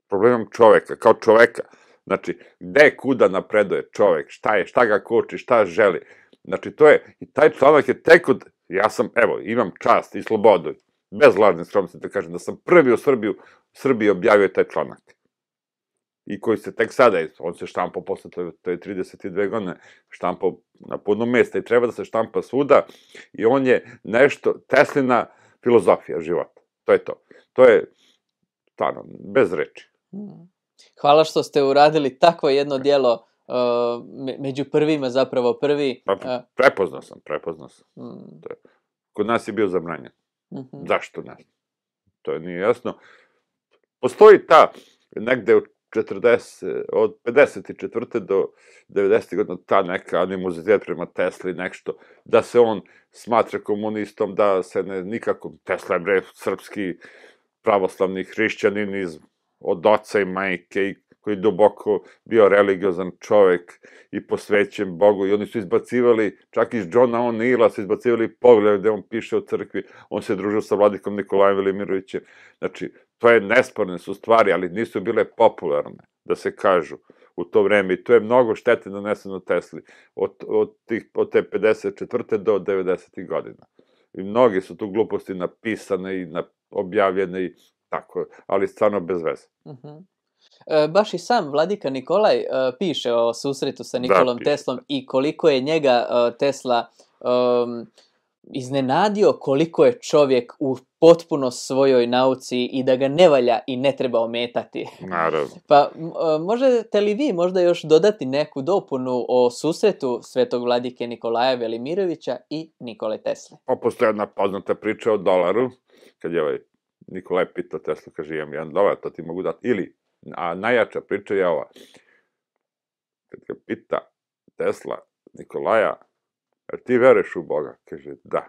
Speaker 1: problemom čoveka, kao čoveka. Znači, gde, kuda napreduje čovek, šta ga koči, šta želi. Znači, i taj članak je tek ja sam, evo, imam čast i slobodu, bez lažne skromnosti da kažem, da sam prvi u Srbiji objavio taj članak. I koji se tek sada, on se štampao posle, to je 32 godine, štampao na puno mesta i treba da se štampa svuda, i on je nešto, Teslina filozofija života. To je to. To je, stvarno, bez reči.
Speaker 2: Hvala što ste uradili takvo jedno djelo, među prvima, zapravo prvi.
Speaker 1: Prepoznao sam. Kod nas je bio zabranjen. Zašto ne? To nije jasno. Postoji ta, negde od 54. do 90. godina, ta neka animozitet prema Tesli, nešto, da se on smatra komunistom, da se nikako, Tesla je srpski pravoslavni hrišćanin od oca i majke, koji je duboko bio religiozan čovek i posvećen Bogu, i oni su izbacivali, čak iz Johna O'Neilla su izbacivali pogled gde on piše o crkvi, on se družio sa vladikom Nikolajem Velimirovićem. Znači, to je nesporne su stvari, ali nisu bile popularne, da se kažu, u to vreme, i to je mnogo štete naneseno Tesli, od te 54. do 90. godina. I mnogi su tu gluposti napisane i objavljene i tako, ali stvarno bez veze.
Speaker 2: Baš i sam vladika Nikolaj piše o susretu sa Nikolom Teslom i koliko je njega Tesla iznenadio, koliko je čovjek u potpuno svojoj nauci i da ga ne valja i ne treba ometati.
Speaker 1: Naravno.
Speaker 2: Pa možete li vi možda još dodati neku dopunu o susretu svetog vladike Nikolaja Velimirovića i Nikole Tesle?
Speaker 1: Postoji jedna poznata priča o dolaru, kad je Nikolaj pitao Teslu, kaže, imam $1, to ti mogu dati, a najjača priča je ova. Kad ga pita Tesla Nikolaja, jer ti veruješ u Boga? Kaže, da.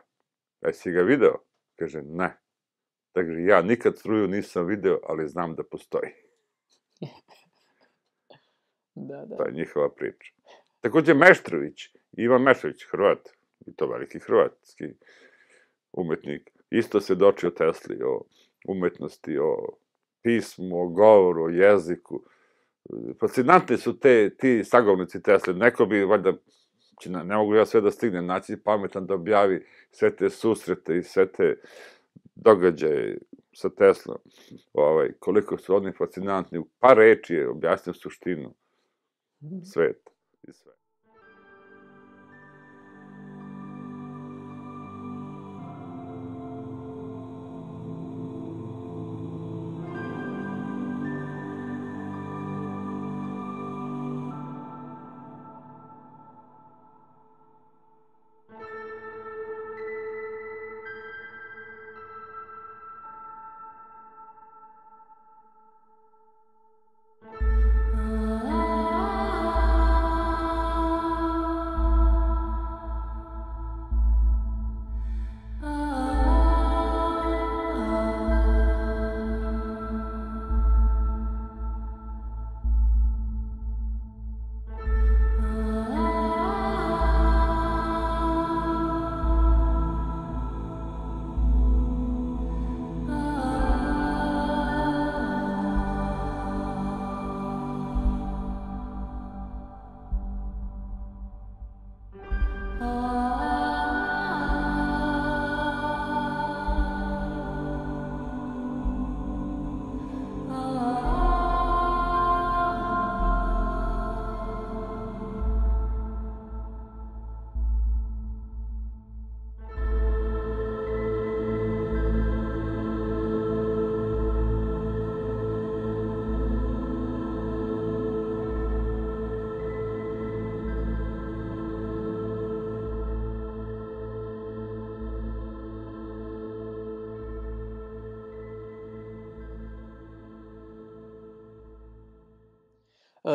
Speaker 1: Jesi ga video? Kaže, ne. Takže ja nikad struju nisam video, ali znam da postoji.
Speaker 2: Da.
Speaker 1: To je njihova priča. Također Meštrović, Ivan Meštrović, Hrvat, i to veliki hrvatski umetnik, isto svedočio Tesli o umetnosti, o pismu, o govoru, o jeziku. Fascinantni su ti sagovnici Tesle. Neko bi, valjda, ne mogu ja sve da stignem, naći pametan da objavi sve te susrete i sve te događaje sa Teslom, koliko su oni fascinantni, u par reči je objasnio suštinu sveta i sve.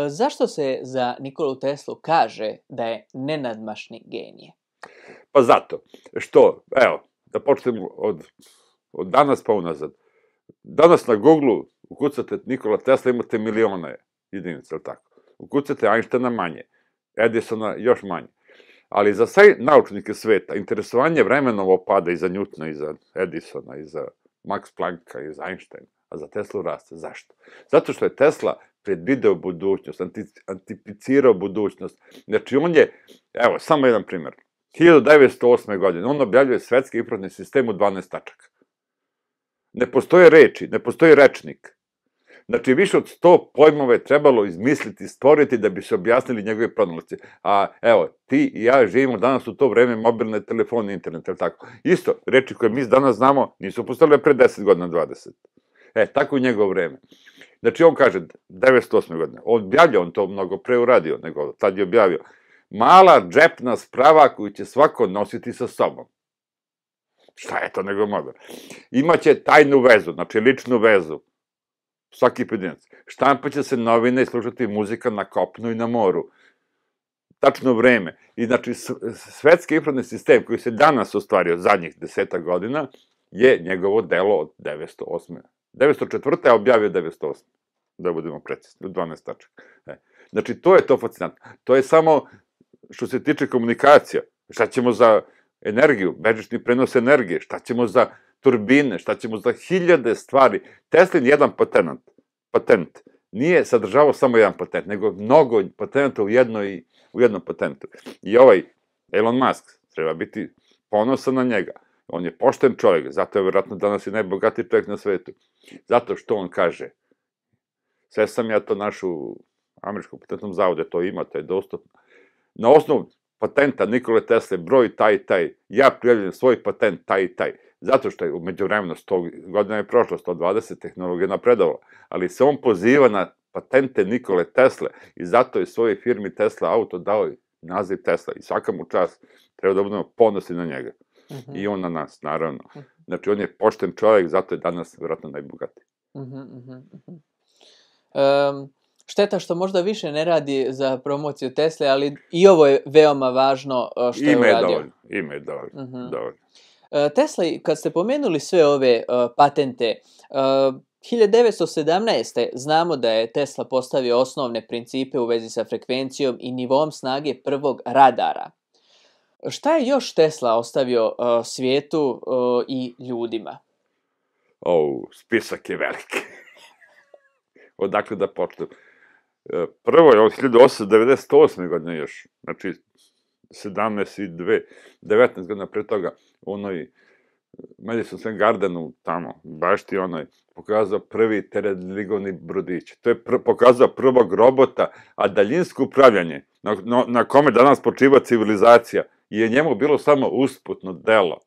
Speaker 2: Zašto se za Nikolu Teslu kaže da je nenadmašni genije?
Speaker 1: Pa zato što, evo, da počnemo od danas pa unazad. Danas na Google ukucate Nikola Tesla, imate milione jedinica, ili tako? Ukucate Einsteina manje, Edisona još manje. Ali za sve naučnike sveta, interesovanje vremenom opada i za Newtona, i za Edisona, i za Max Plancka, i za Einsteina, a za Teslu raste. Zašto? Zato što je Tesla predvideo budućnost, anticipirao budućnost. Znači, on je, evo, samo jedan primjer. 1908. godine, on objavljuje svetski informativni sistem u 12 tačaka. Ne postoje reči, ne postoji rečnik. Znači, više od 100 pojmova je trebalo izmisliti, stvoriti da bi se objasnili njegove pronalazi. A evo, ti i ja živimo danas u to vreme mobilne telefone, internet, ili tako. Isto, reči koje mi danas znamo nisu postojale pre 10 godina, 20. Tako u njegovo vreme. Znači, on kaže, 1908. godine, on to mnogo pre uradio, nego tad je objavio, mala džepna sprava koju će svako nositi sa sobom. Šta je to nego mobil? Imaće tajnu vezu, znači ličnu vezu, svaki pojedinac. Štampaće se novine i slušati muzika na kopnu i na moru. Tačno vreme. I znači, svetski informativni sistem koji se danas ostvario zadnjih 10 godina je njegovo delo od 908. 904. je objavio 908. Da budemo precizni, u 12 tačaka. Znači, to je to fascinantno. To je samo što se tiče komunikacija. Šta ćemo za energiju, bežični prenos energije, šta ćemo za turbine, šta ćemo za hiljade stvari. Teslin jedan patent, nije sadržavao samo jedan patent, nego mnogo patenta u jednom patentu. I ovaj Elon Musk treba biti ponosan na njega. On je pošten čovjek, zato je vjerojatno danas i najbogatiji čovjek na svetu. Zato što on kaže, sve sam ja to našao u američkom patentnom zavodu, to ima, to je dostupno. Na osnovu patenta Nikole Tesle, broj taj i taj, ja prijavljam svoj patent taj i taj. Zato što je u međuvremenu 100 godina je prošlo, 120 tehnologija napredovala, ali se on poziva na patente Nikole Tesle i zato je svojoj firmi Tesla Auto dao naziv Tesla i svaka mu čast, treba da budemo ponosni na njega. I on na nas, naravno. Znači, on je pošten čovjek, zato je danas vjerojatno najbogatiji.
Speaker 2: Šteta što možda više ne radi za promociju Tesle, ali i ovo je veoma važno što je uradio.
Speaker 1: Ime je dovoljno.
Speaker 2: Tesla, kad ste pomenuli sve ove patente, 1917. znamo da je Tesla postavio osnovne principe u vezi sa frekvencijom i nivom snage prvog radara. Šta je još Tesla ostavio svijetu i ljudima?
Speaker 1: Spisak je velik. Odakle da počnem? Prvo je od 1898. godine još, znači 17 i 19 godina pre toga, onoj Madison Square Gardenu, tamo, bašti onoj, pokazao prvi teretligovni brodić. To je pokazao prvog robota, a daljinsko upravljanje, na kome danas počiva civilizacija, je njemu bilo samo usputno delo.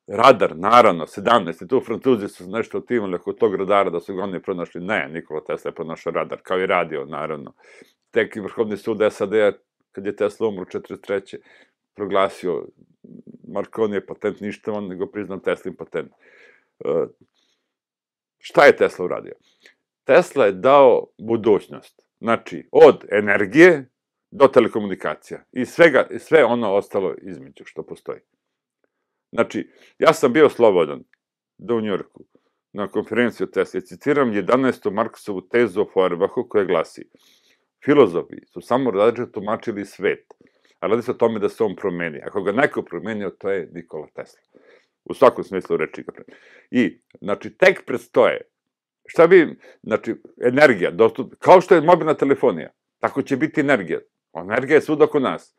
Speaker 1: Radar, naravno, 17. Tu Francuzi su nešto otimali oko tog radara da su ga oni pronašli. Ne, Nikola Tesla je pronašao radar, kao i radio, naravno. Tek i Vrhovni sud SAD-a, kad je Tesla umro 43. proglasio Marconijev patent ništavan, nego priznao Teslin patent. Šta je Tesla uradio? Tesla je dao budućnost. Znači, od energije do telekomunikacija. I sve ono ostalo između što postoji. Znači, ja sam bio slobodan da u Njujorku na konferenciju Tesla citiram 11. Marksovu tezu o Feuerbachu koja glasi: filozofi su samo različito tumačili svet, a radi se o tome da se on promeni. Ako ga neko promenio, to je Nikola Tesla. U svakom smislu reči ga promeni. I, znači, tek predstoje. Šta bi, znači, energija, kao što je mobilna telefonija, tako će biti energija. Energija je svuda oko nas.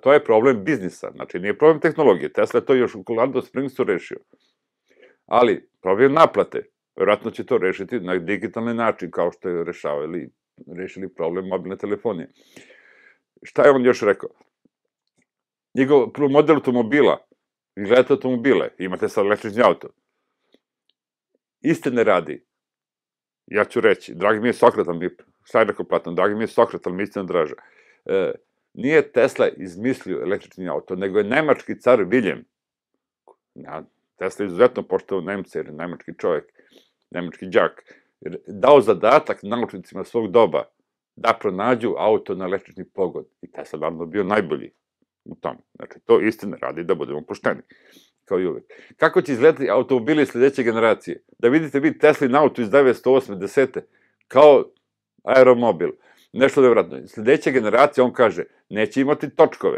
Speaker 1: To je problem biznisa, znači nije problem tehnologije. Tesla je to još u Colorado Springsu rešio. Ali, problem naplate, vjerojatno će to rešiti na digitalni način, kao što je rešili problem mobilne telefonije. Šta je on još rekao? Njegov model automobila, vi gledate automobile, imate sad električni auto. Istine radi, ja ću reći, dragi mi je Sokrat, šta je rekao Platon, dragi mi je Sokrat, ali mi istina draža. Nije Tesla izmislio električni auto, nego je nemački car Wilhelm. Tesla je izuzetno poštovao Nemce, jer je nemački čovjek, nemački đak, dao zadatak naučnicima svog doba da pronađu auto na električni pogon. I Tesla naravno bio najbolji u tom. Znači, to istine radi, da budemo pošteni, kao i uvek. Kako će izgledati automobili sledeće generacije? Da vidite vi Teslin auto iz 1908. 10. kao aeromobil. Nešto nevratno. Sledeća generacija, on kaže, neće imati točkove,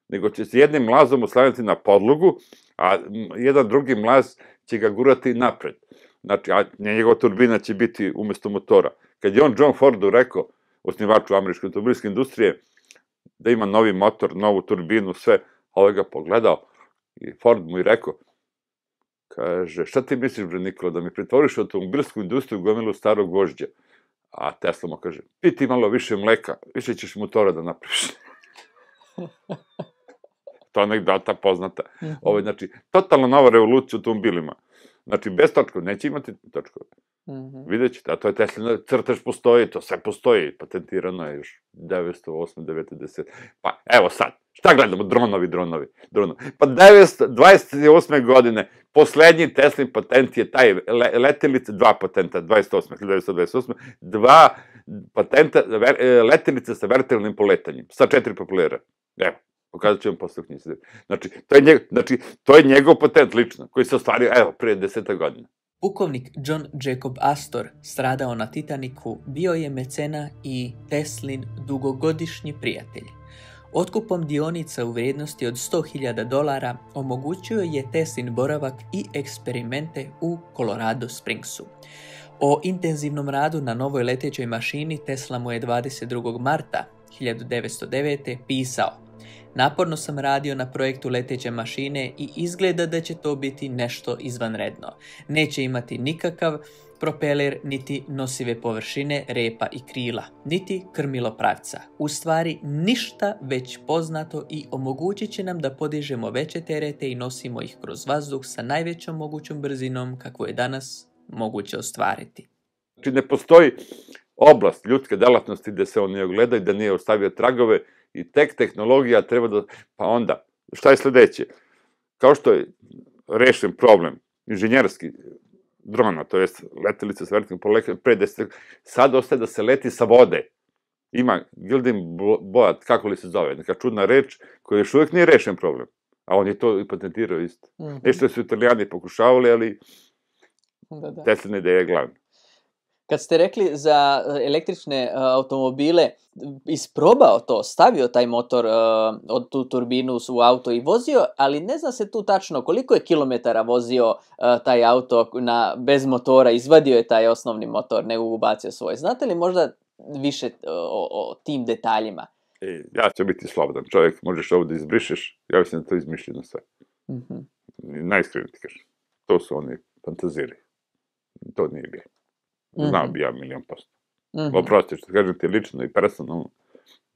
Speaker 1: nego će se jednim mlazom oslanjati na podlogu, a jedan drugi mlaz će ga gurati napred. Znači, a njegova turbina će biti umesto motora. Kad je on John Fordu rekao, osnivaču američke automobilske industrije, da ima novi motor, novu turbinu, sve, ovaj ga pogledao i Ford mu i rekao, kaže, šta ti misliš, bre Nikola, da mi pretvoriš automobilsku industriju u gomilu starog vožđa? A Tesla mu kaže, piti malo više mleka, više ćeš motora da napraviš. To je anegdota poznata. Znači, totalno nova revolucija u automobilima. Znači, bez točkova, neće imati točkove. Vidjet ćete, a to je Teslina crtež postoji, to sve postoji, patentirano je još 1908, 9, 10. Pa, evo sad, šta gledamo? Dronovi. Pa 1928. godine, poslednji Teslin patent je taj letelice, 2 patenta, 1928, 2 patenta letelice sa vertikalnim poletanjem, sa 4 propelera. Evo, pokazat ću vam posle u knjizi. Znači, to je njegov patent lično, koji se ostvario, evo, prije 10 godina.
Speaker 2: Pukovnik John Jacob Astor, stradao na Titaniku, bio je mecena i Teslin dugogodišnji prijatelj. Otkupom dionica u vrijednosti od $100.000 omogućio je Teslin boravak i eksperimente u Colorado Springsu. O intenzivnom radu na novoj letećoj mašini Tesla mu je 22. marta 1909. pisao: naporno sam radio na projektu leteće mašine i izgleda da će to biti nešto izvanredno. Neće imati nikakav propeler, niti nosive površine, repa i krila, niti krmilopravca. U stvari ništa već poznato i omogućit će nam da podižemo veće terete i nosimo ih kroz vazduh sa najvećom mogućom brzinom kakvu je danas moguće ostvariti.
Speaker 1: Znači, ne postoji oblast ljudske delatnosti gde se on nije ogleda i da nije ostavio tragove i tek tehnologija treba da... Pa onda, šta je sledeće? Kao što je rešen problem inženjerski drona, to jest letelice s vertikalnim poletanjem pre 10, sad ostaje da se leti sa vode. Ima Gilding Boat, kako li se zove, neka čudna reč koja još uvijek nije rešen problem. A on je to i patentirao isto. Nešto su Italijani pokušavali, ali Teslina ideja je glavna.
Speaker 2: Kad ste rekli za električne automobile, isprobao to, stavio taj motor od tu turbinu u auto i vozio, ali ne zna se tu tačno koliko je kilometara vozio taj auto bez motora, izvadio je taj osnovni motor, nego ubacio svoj. Znate li možda više o tim detaljima?
Speaker 1: Ja ću biti slobodan čovjek, možeš ovo da izbrišeš, ja mislim da to izmišljeno sve.
Speaker 2: Mhm.
Speaker 1: Najiskrenije ti kažem. To su oni fantaziri. To nije bio. Znao bi ja 1.000.000%.
Speaker 2: Mhm.
Speaker 1: Oprosti, što kažem ti lično i personalno,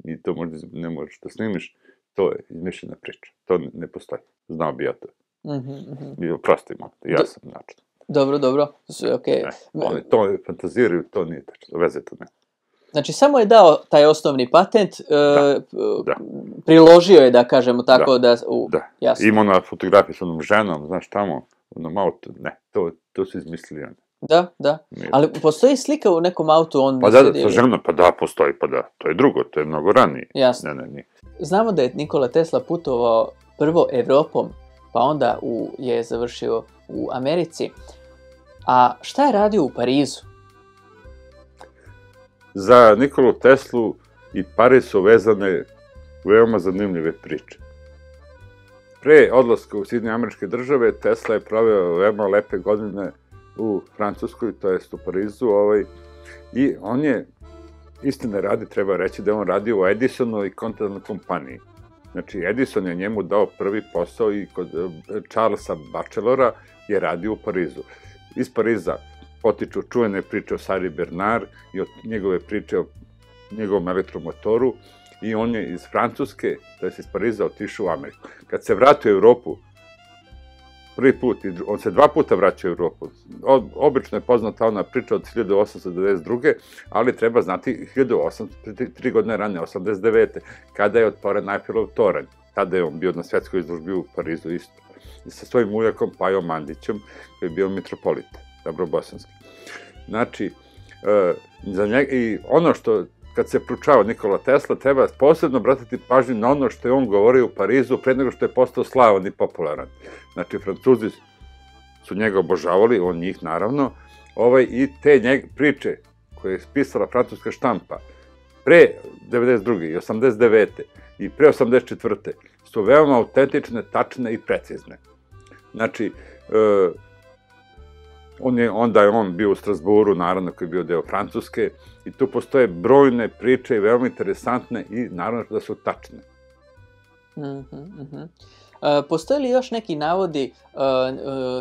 Speaker 1: i to možda ne možeš da snimiš, to je izmišljena priča. To ne postoji. Znao bi ja to.
Speaker 2: Mhm, mhm.
Speaker 1: I oprosti malo, ja sam način.
Speaker 2: Dobro, sve okej.
Speaker 1: Oni to fantaziraju, to nije tačno, veze to ne.
Speaker 2: Znači, samo je dao taj osnovni patent,
Speaker 1: da.
Speaker 2: priložio je, da kažemo tako,
Speaker 1: Da.
Speaker 2: jasno.
Speaker 1: Ima ona fotografija s onom ženom, znaš, tamo, onom auto, ne, to su izmislili oni.
Speaker 2: Da. Ali postoji slika u nekom autu, on
Speaker 1: Pa da, sa ženom, pa da, postoji, pa da. To je drugo, to je mnogo ranije.
Speaker 2: Jasno.
Speaker 1: Ne.
Speaker 2: Znamo da je Nikola Tesla putovao prvo Evropom, pa onda je završio u Americi. A šta je radio u Parizu?
Speaker 1: Za Nikolu Teslu i Pariz su vezane veoma zanimljive priče. Pre odlaska u Sjedinjene Američke Države, Tesla je proveo veoma lepe godine u Francuskoj, to jest u Parizu, i on je, istine radi, treba reći da je on radio u Edisonu i Continental kompaniji. Znači, Edison je njemu dao prvi posao i kod Charlesa Batchelora je radio u Parizu. Iz Pariza potiču čuvene priče o Sari Bernard i od njegove priče o njegovom elektromotoru i on je iz Francuske, to je iz Pariza, otišao u Ameriku. Kad se vratio u Evropu, prvi put, on se 2 puta vraća u Evropu. Obično je poznata ona priča od 1892. ali treba znati 3 godine ranije, 89. kada je otvoren Eiffelov toranj. Tada je on bio na svetskoj izložbi u Parizu isto. I sa svojim uljakom Pajom Mandićem, koji je bio mitropolit, Dabrobosanski. Znači, i ono što, kad se proučava Nikola Tesla, treba posebno obratiti pažnju na ono što je on govorio u Parizu pre nego što je postao slavan i popularan. Znači, Francuzi su njega obožavali, on njih naravno, i te priče koje je pisala francuska štampa pre 92. i 89. i pre 84. su veoma autentične, tačne i precizne. Znači, onda je on bio u Strasburu, naravno, koji je bio deo Francuske, i tu postoje brojne priče i veoma interesantne i naravno da su tačne.
Speaker 2: Postoje li još neki navodi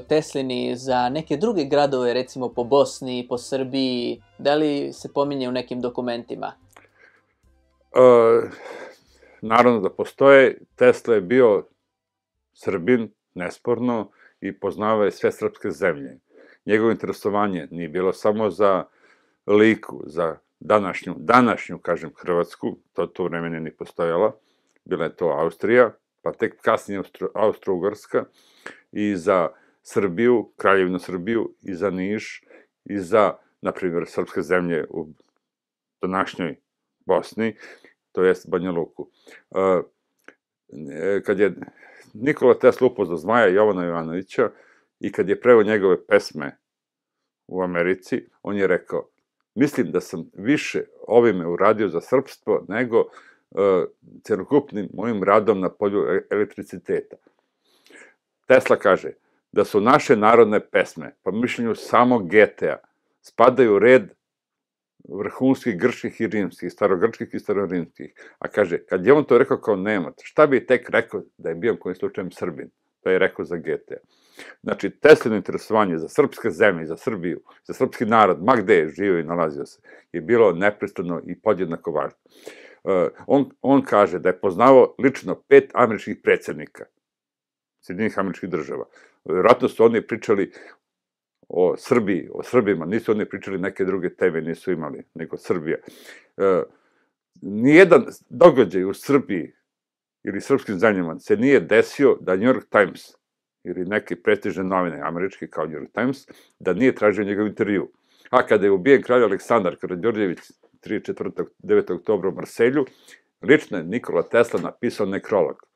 Speaker 2: Teslini za neke druge gradove, recimo po Bosni, po Srbiji? Da li se pominje u nekim dokumentima?
Speaker 1: Naravno da postoje. Tesla je bio Srbin, nesporno, i poznavao je sve srpske zemlje. Njegovo interesovanje nije bilo samo za Liku, za današnju, kažem, Hrvatsku, to vreme nije ni postojala, bila je to Austrija, pa tek kasnije Austro-Ugarska, i za Srbiju, Kraljevinu Srbiju, i za Niš, i za, na primjer, srpske zemlje u današnjoj Bosni, to jest Banja Luku. Kad je Nikola Tesla upoznao Zmaja Jovana Jovanovića i kad je preveo njegove pesme u Americi, on je rekao: mislim da sam više ovime uradio za srpstvo nego celokupnim mojim radom na polju elektriciteta. Tesla kaže da su naše narodne pesme, po mišljenju samog Getea, spadaju u red vrhunskih grčkih i rimskih, starogrčkih i starorimskih. A kaže, kad je on to rekao kao Nemac, šta bi tek rekao da je bio kojim slučajem Srbin? To je rekao za Getea. Znači, Teslino interesovanje za srpske zemlje, za Srbiju, za srpski narod, ma gde je živio i nalazio se, je bilo neprestano i podjednako važno. On kaže da je poznavao lično 5 američkih predsjednika Sjedinjenih Američkih Država. Vjerojatno su oni pričali o Srbiji, o Srbima, nisu oni pričali neke druge teme, nisu imali, nego Srbija. Nijedan događaj u Srbiji ili srpskim zemljama se nije desio da New York Times ili neke prestižne novine američke kao New York Times, da nije tražio njegov intervju. A kada je ubijen kralj Aleksandar Karađorđević 9. oktobra u Marselju, lično je Nikola Tesla napisao nekrolog.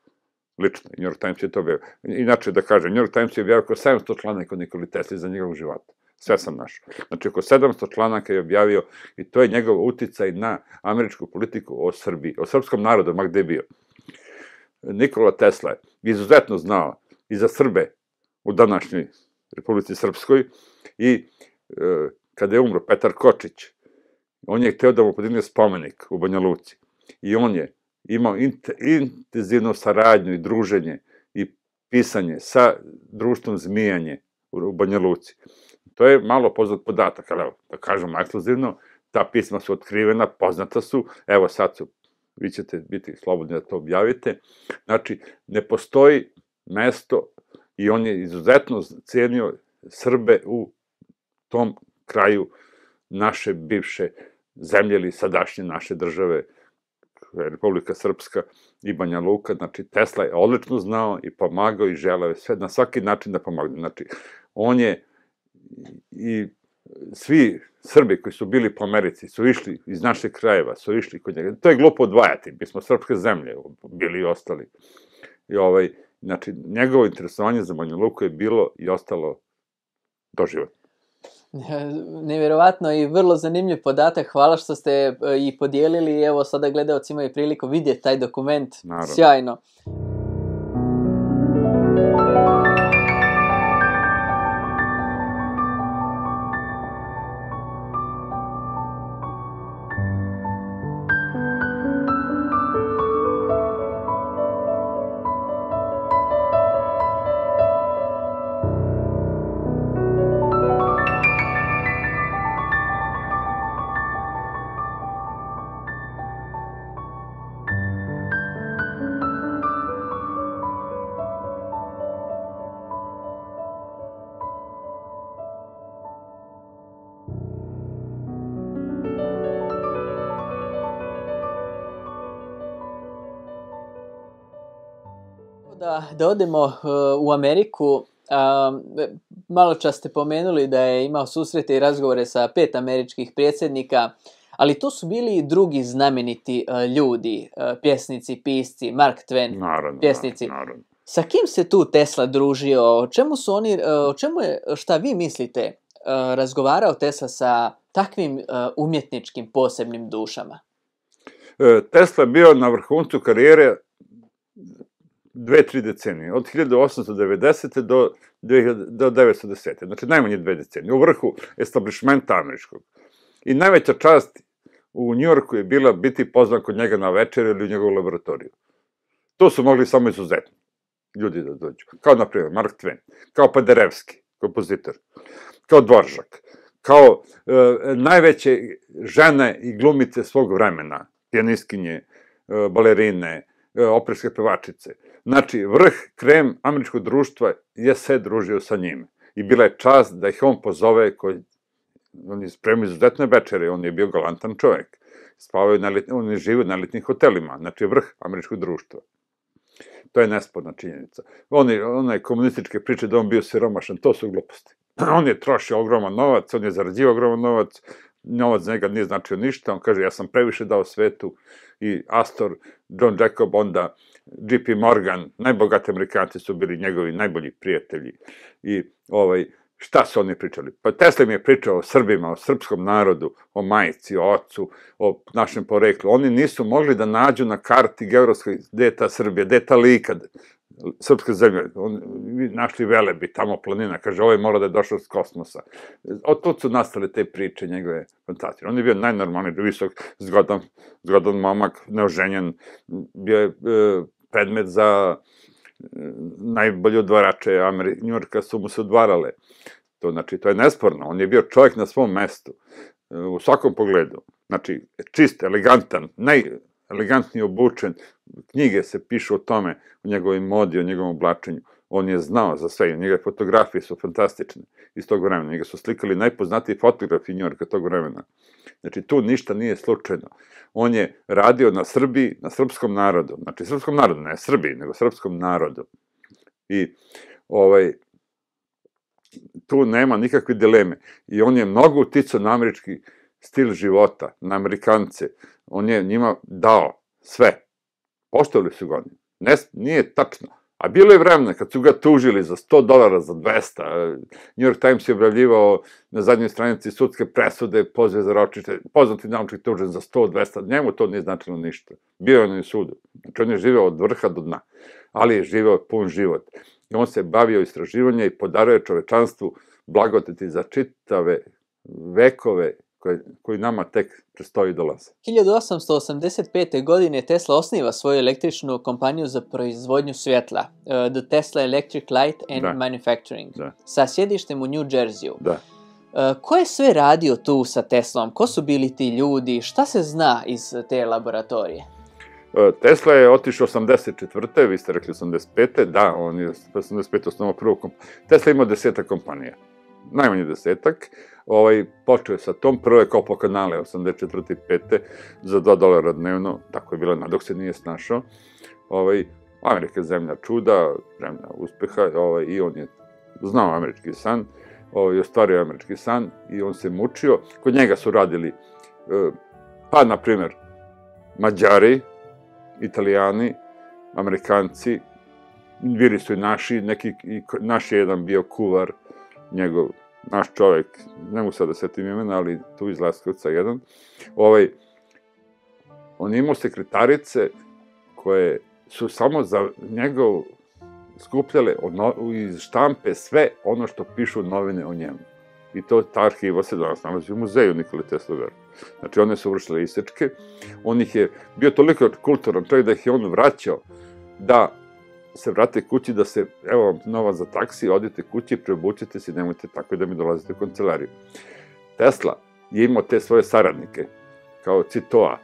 Speaker 1: Lično, New York Times je to bio. Inače, da kažem, New York Times je objavio oko 700 članaka o Nikoli Tesli za njegovog života. Sve sam našao. Znači, oko 700 članaka je objavio i to je njegov uticaj na američku politiku o Srbiji, o srpskom narodu, ma gde je bio. Nikola Tesla je izuzetno znao i za Srbe u današnjoj Republici Srpskoj i kada je umro Petar Kočić, on je hteo da mu podigne spomenik u Banja Luci i on je imao intenzivnu saradnju i druženje i pisanje sa društvom Zmijanje u Banja Luci. To je malo poznat podatak, ali evo, da kažemo ekskluzivno, ta pisma su otkrivena, poznata su, evo sad su, vi ćete biti slobodni da to objavite. Znači, ne postoji mesto i on je izuzetno cijenio Srbe u tom kraju naše bivše zemlje ili sadašnje naše države, Republika Srpska i Banja Luka. Znači, Tesla je odlično znao i pomagao i želeo je sve na svaki način da pomogne. Znači, on je i svi Srbi koji su bili po Americi su išli iz naših krajeva, su išli kod njega. To je glupo odvajati, mi smo srpske zemlje bili i ostali. Znači, njegovo interesovanje za Banja Luku je bilo i ostalo doživotno.
Speaker 2: Nevjerovatno i vrlo zanimljiv podatak. Hvala što ste i podijelili. Evo, sada gledaoci imaju priliku vidjeti taj dokument.
Speaker 1: Naravno.
Speaker 2: Sjajno. Da odemo u Ameriku. Malo čas ste pomenuli da je imao susrete i razgovore sa 5 američkih predsjednika, ali to su bili i drugi znameniti ljudi, pjesnici, pisci, Mark Twain,
Speaker 1: Naravno,
Speaker 2: pjesnici.
Speaker 1: naravno.
Speaker 2: Sa kim se tu Tesla družio? O čemu je, šta vi mislite, razgovarao Tesla sa takvim umjetničkim posebnim dušama?
Speaker 1: Tesla je bio na vrhuncu karijere 2-3 decenije, od 1890. do 1910. Znači, najmanje 2 decenije, u vrhu establishmenta američkog. I najveća čast u Njujorku je bila biti pozvan kod njega na večer ili u njegovu laboratoriju. To su mogli samo izuzetni ljudi da dođu. Kao, na primjer, Mark Twain, kao Paderewski, kompozitor, kao Dvoržak, kao najveće žene i glumice svog vremena, pijanistkinje, balerine, operske pevačice. Znači, vrh, krem američkog društva je se družio sa njime. I bila je čast da ih on pozove, on je spremio izuzetne večere, on je bio galantan čovjek. On je živio na elitnim hotelima, znači vrh američkog društva. To je nesporna činjenica. One komunističke priče da on bio siromašan, to su gluposti. On je trošio ogroman novac, on je zarađivao ogroman novac za njega nije značio ništa, on kaže ja sam previše dao svetu, i Astor, John Jacob, onda JP Morgan, najbogati Amerikanci su bili njegovi najbolji prijatelji. I šta su oni pričali? Pa Tesla mi je pričao o Srbima, o srpskom narodu, o majici, o ocu, o našem poreklu. Oni nisu mogli da nađu na karti geografskoj gde je ta Srbija, gde je ta Lika, srpska zemlja. Našli Velebi, tamo planina, kaže ovo je mora da je došao s kosmosa. Od tu su nastale te priče, njegove fantastične. On je bio najnormalniji, visok, zgodan momak, neoženjen, bio je predmet za najbolje odvarače Njujorka su mu se odvarale. Znači, to je nesporno. On je bio čovjek na svom mestu, u svakom pogledu. Znači, čist, elegantan, najelegantnije obučen. Knjige se pišu o tome, o njegovoj modi, o njegovom oblačenju. On je znao za sve, njegove fotografije su fantastične iz tog vremena. Njega su slikali najpoznatiji fotografi Njujorka tog vremena. Znači, tu ništa nije slučajno. On je radio na Srbiji, na srpskom narodu. Znači, srpskom narodu, ne Srbiji, nego srpskom narodu. I, tu nema nikakve dileme. I on je mnogo uticao na američki stil života, na Amerikance. On je njima dao sve. Poštovali su ga oni. Nije tačno. A bilo je vremena kad su ga tužili za $100, za 200. New York Times je objavljivao na zadnjoj stranici sudske presude, pozive za ročište, poznati naučnik tužen za 100-200. Njemu to nije značilo ništa. Bio je on u sudu. Znači, on je živeo od vrha do dna. Ali je živeo pun život. I on se bavio istraživanja i podaruje čovečanstvu blagodeti za čitave vekove koji nama tek predstoji dolaze.
Speaker 2: 1885. godine Tesla osniva svoju električnu kompaniju za proizvodnju svjetla, The Tesla Electric Light and Manufacturing, sa sjedištem u New Jerseyu.
Speaker 1: Da.
Speaker 2: Ko je sve radio tu sa Teslom? Ko su bili ti ljudi? Šta se zna iz te laboratorije?
Speaker 1: Tesla je otišao 84. Vi ste rekli 85. Da, on je 85. osnovao prvu kompaniju. Tesla imao 10 kompanija. Najmanje 10. Počeo je sa tom, prvo je kao po kanale 84. i 5. za $2 dnevno, tako je bilo, dok se nije snašao. Amerika je zemlja čuda, zemlja uspeha, i on je znao američki san, i ostvario američki san, i on se mučio. Kod njega su radili, pa, na primjer, Mađari, Italijani, Amerikanci, bili su i naši, naš je jedan bio kuvar, naš čovjek, ne mogu sad da setim imena, ali tu iz Leskovca jedan, on je imao sekretarice koje su samo za njegov skupljale iz štampe sve ono što pišu novine o njemu. I ta arhiva se danas nalazi u muzeju Nikole Tesla Vera. Znači, one su vršile isečke, on ih je bio toliko kulturan čovjek da ih je on vraćao da se vrate kući, da se, evo vam novac za taksi, odite kući, preobučite se i nemojte tako da mi dolazite u kancelariju. Tesla je imao te svoje saradnike, kao Citoa,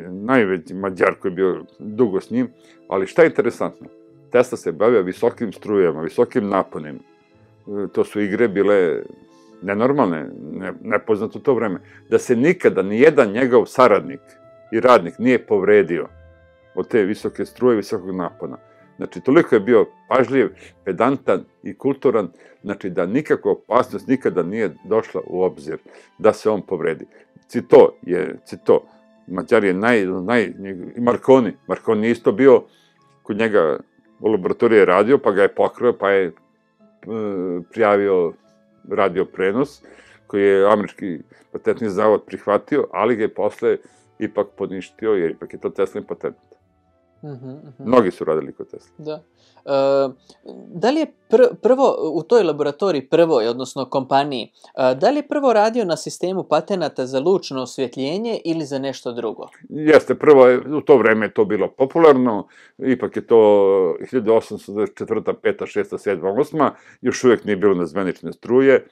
Speaker 1: najveći Mađar koji je bio dugo s njim, ali šta je interesantno? Tesla se bavio visokim strujama, visokim naponima. To su igre bile nenormalne, nepoznate u to vreme. Da se nikada nijedan njegov saradnik i radnik nije povredio od te visoke struje, visokog napona. Znači, toliko je bio pažljiv, pedantan i kulturan, znači da nikakva opasnost nikada nije došla u obzir da se on povredi. Cito, Mađar je Marconi je isto bio kod njega u laboratoriji radio, pa ga je pokrao, pa je prijavio radio prenos, koji je američki patentni zavod prihvatio, ali ga je posle ipak poništio, jer ipak je to Teslin patent. Mnogi su radili kod Tesla.
Speaker 2: Da. Da li je prvo, u toj laboratoriji prvoj, odnosno kompaniji, da li je prvo radio na sistemu patenata za lučno osvjetljenje ili za nešto drugo?
Speaker 1: Jeste, prvo, u to vreme je to bilo popularno, ipak je to 1804. 5. 6. 7. 8. Još uvijek nije bilo nezmenične struje.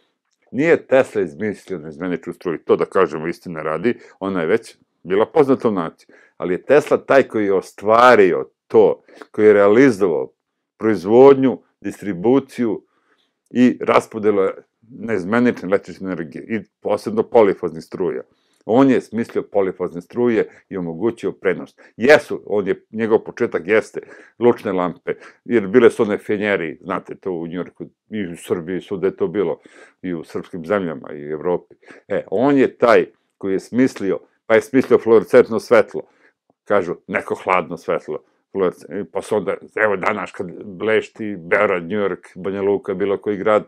Speaker 1: Nije Tesla izmislio nezmeničnu struju, to da kažemo istina radi, ona je već bila poznata u naciji. Ali je Tesla taj koji je ostvario to, koji je realizovao proizvodnju, distribuciju i raspodelu neizmenične električne energije i posebno polifaznih struja. On je smislio polifazne struje i omogućio prenos. Njegov početak jeste lučne lampe, jer bile su one fenjeri, znate, to u Njujorku i u Srbiji, svuda je to bilo, i u srpskim zemljama i Evropi. On je taj koji je smislio, pa je smislio fluorescentno svetlo. Kažu, neko hladno svetlo. Pa su onda, evo danas kad blešti Beograd, Njujork, Banja Luka, bilo koji grad,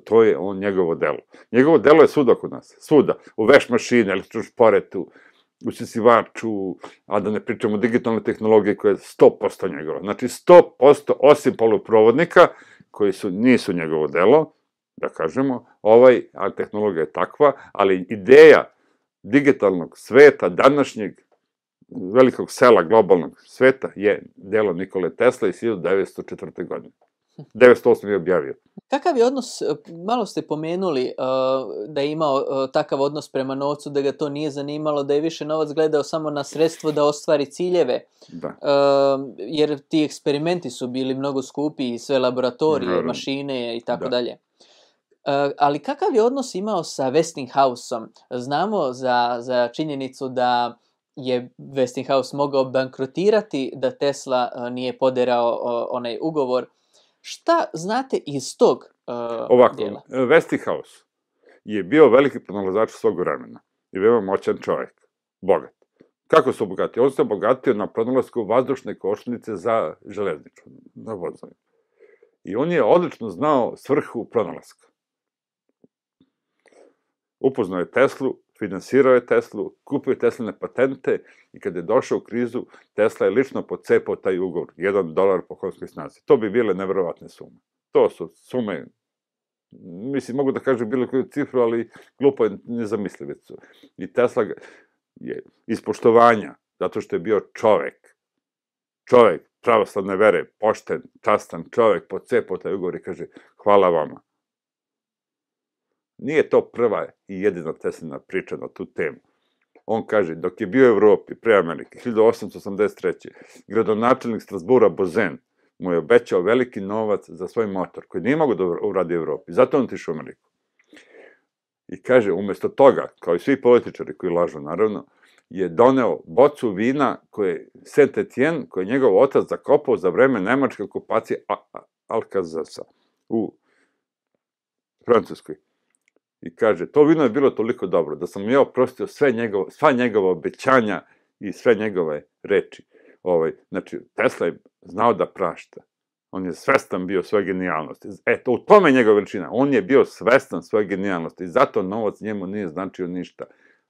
Speaker 1: to je njegovo delo. Njegovo delo je svuda kod nas, svuda. U veš mašine, električnom šporetu, u sisivaču, a da ne pričamo o digitalnoj tehnologiji koja je 100% njegova. Znači 100% osim poluprovodnika, koji nisu njegovo delo, da kažemo, a tehnologija je takva, ali ideja digitalnog sveta, današnjeg velikog sela globalnog sveta je delo Nikole Tesla iz 1904. godine. 1908. je objavio.
Speaker 2: Kakav je odnos, malo ste pomenuli da je imao takav odnos prema novcu, da ga to nije zanimalo, da je više novac gledao samo na sredstvo da ostvari ciljeve, jer ti eksperimenti su bili mnogo skupi i sve laboratorije, mašine i tako dalje. Ali kakav je odnos imao sa Westinghouseom? Znamo za činjenicu da je Westinghouse mogao bankrotirati da Tesla nije poderao onaj ugovor. Šta znate iz tog djela?
Speaker 1: Ovako, Westinghouse je bio veliki pronalazač svog vremena i veoma moćan čovjek, bogat. Kako se obogatio? On se obogatio na pronalasku vazdušne kočnice za železnicu, na vozovima. I on je odlično znao svrhu pronalaska. Upoznao je Teslu, finansirao je Teslu, kupio je Tesline patente i kada je došao u krizu, Tesla je lično pocepao taj ugovor, $1 po konskoj snazi. To bi bile neverovatne sume. To su sume mislim, mogu da kažem bilo koju cifru, ali glupo je nezamislivicu. I Tesla je iz poštovanja, zato što je bio čovek pravoslavne vere, pošten, častan čovek, pocepao taj ugovor i kaže, hvala vama. Nije to prva i jedina Teslina priča na tu temu. On kaže, dok je bio u Evropi, pre Amerike, 1883. gradonačelnik Strasbura Bozen mu je obećao veliki novac za svoj motor, koji nije mogo da uradi u Evropi. Zato on otišao u Ameriku. I kaže, umesto toga, kao i svi političari koji lažu, naravno, je doneo bocu vina koje Saint Etienne, koje je njegov otac zakopao za vreme nemačke okupacije Alkazasa u Francuskoj. I kaže, to vino je bilo toliko dobro, da sam ja oprostio sva njegova obećanja i sve njegove reči. Znači, Tesla je znao da prašta. On je svestan bio svoje genijalnosti. Eto, u tome je njegova veličina. On je bio svestan svoje genijalnosti i zato novac njemu nije značio ništa.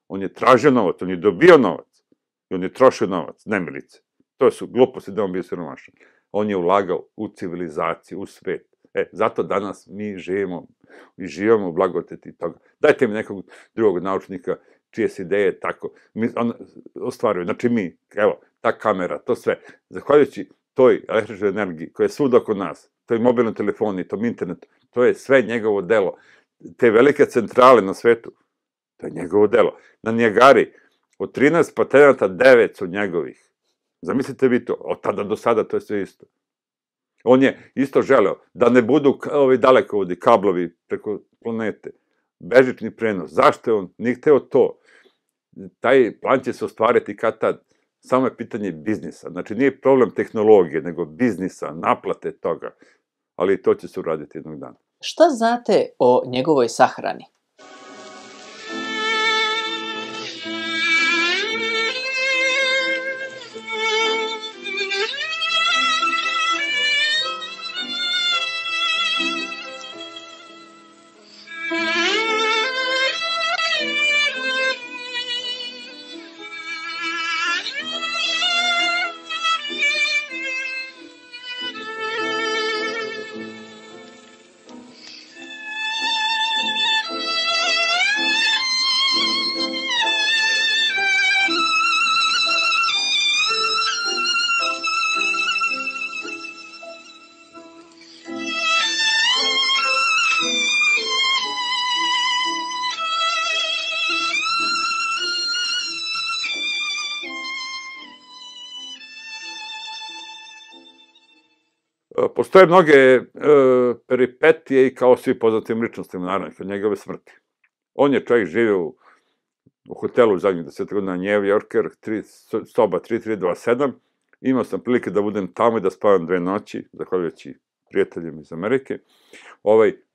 Speaker 1: On je tražio novac, on je dobio novac i on je trošio novac, nemilice. To su gluposti da on bio siromašan. On je ulagao u civilizaciju, u svet. Zato danas mi živimo u blagodeti toga. Dajte mi nekog drugog naučnika čije se ideje tako ostvaruju. Znači mi, evo, ta kamera, to sve, zahvaljujući toj električnoj energiji koja je svuda oko nas, toj mobilnoj telefoni, tom internetu, to je sve njegovo delo. Te velike centrale na svetu, to je njegovo delo. Na Nijagari, od 13 patenata, 9 su njegovih. Zamislite vi to, od tada do sada to je sve isto. On je isto želeo da ne budu dalekovodi, kablovi preko planete, bežični prenos. Zašto je on? Nije hteo to. Taj plan će se ostvariti kad tad. Samo je pitanje biznisa. Znači, nije problem tehnologije, nego biznisa, naplate toga. Ali to će se uraditi jednog dana.
Speaker 2: Šta znate o njegovoj sahrani?
Speaker 1: Postoje mnoge peripetije i kao svi poznatim ličnostima, naravno, kod njegove smrti. On je čovjek živio u hotelu zadnjih 10 godina, New Yorker, soba 3327. Imao sam prilike da budem tamo i da spavam 2 noći, zahvaljujući prijateljima iz Amerike.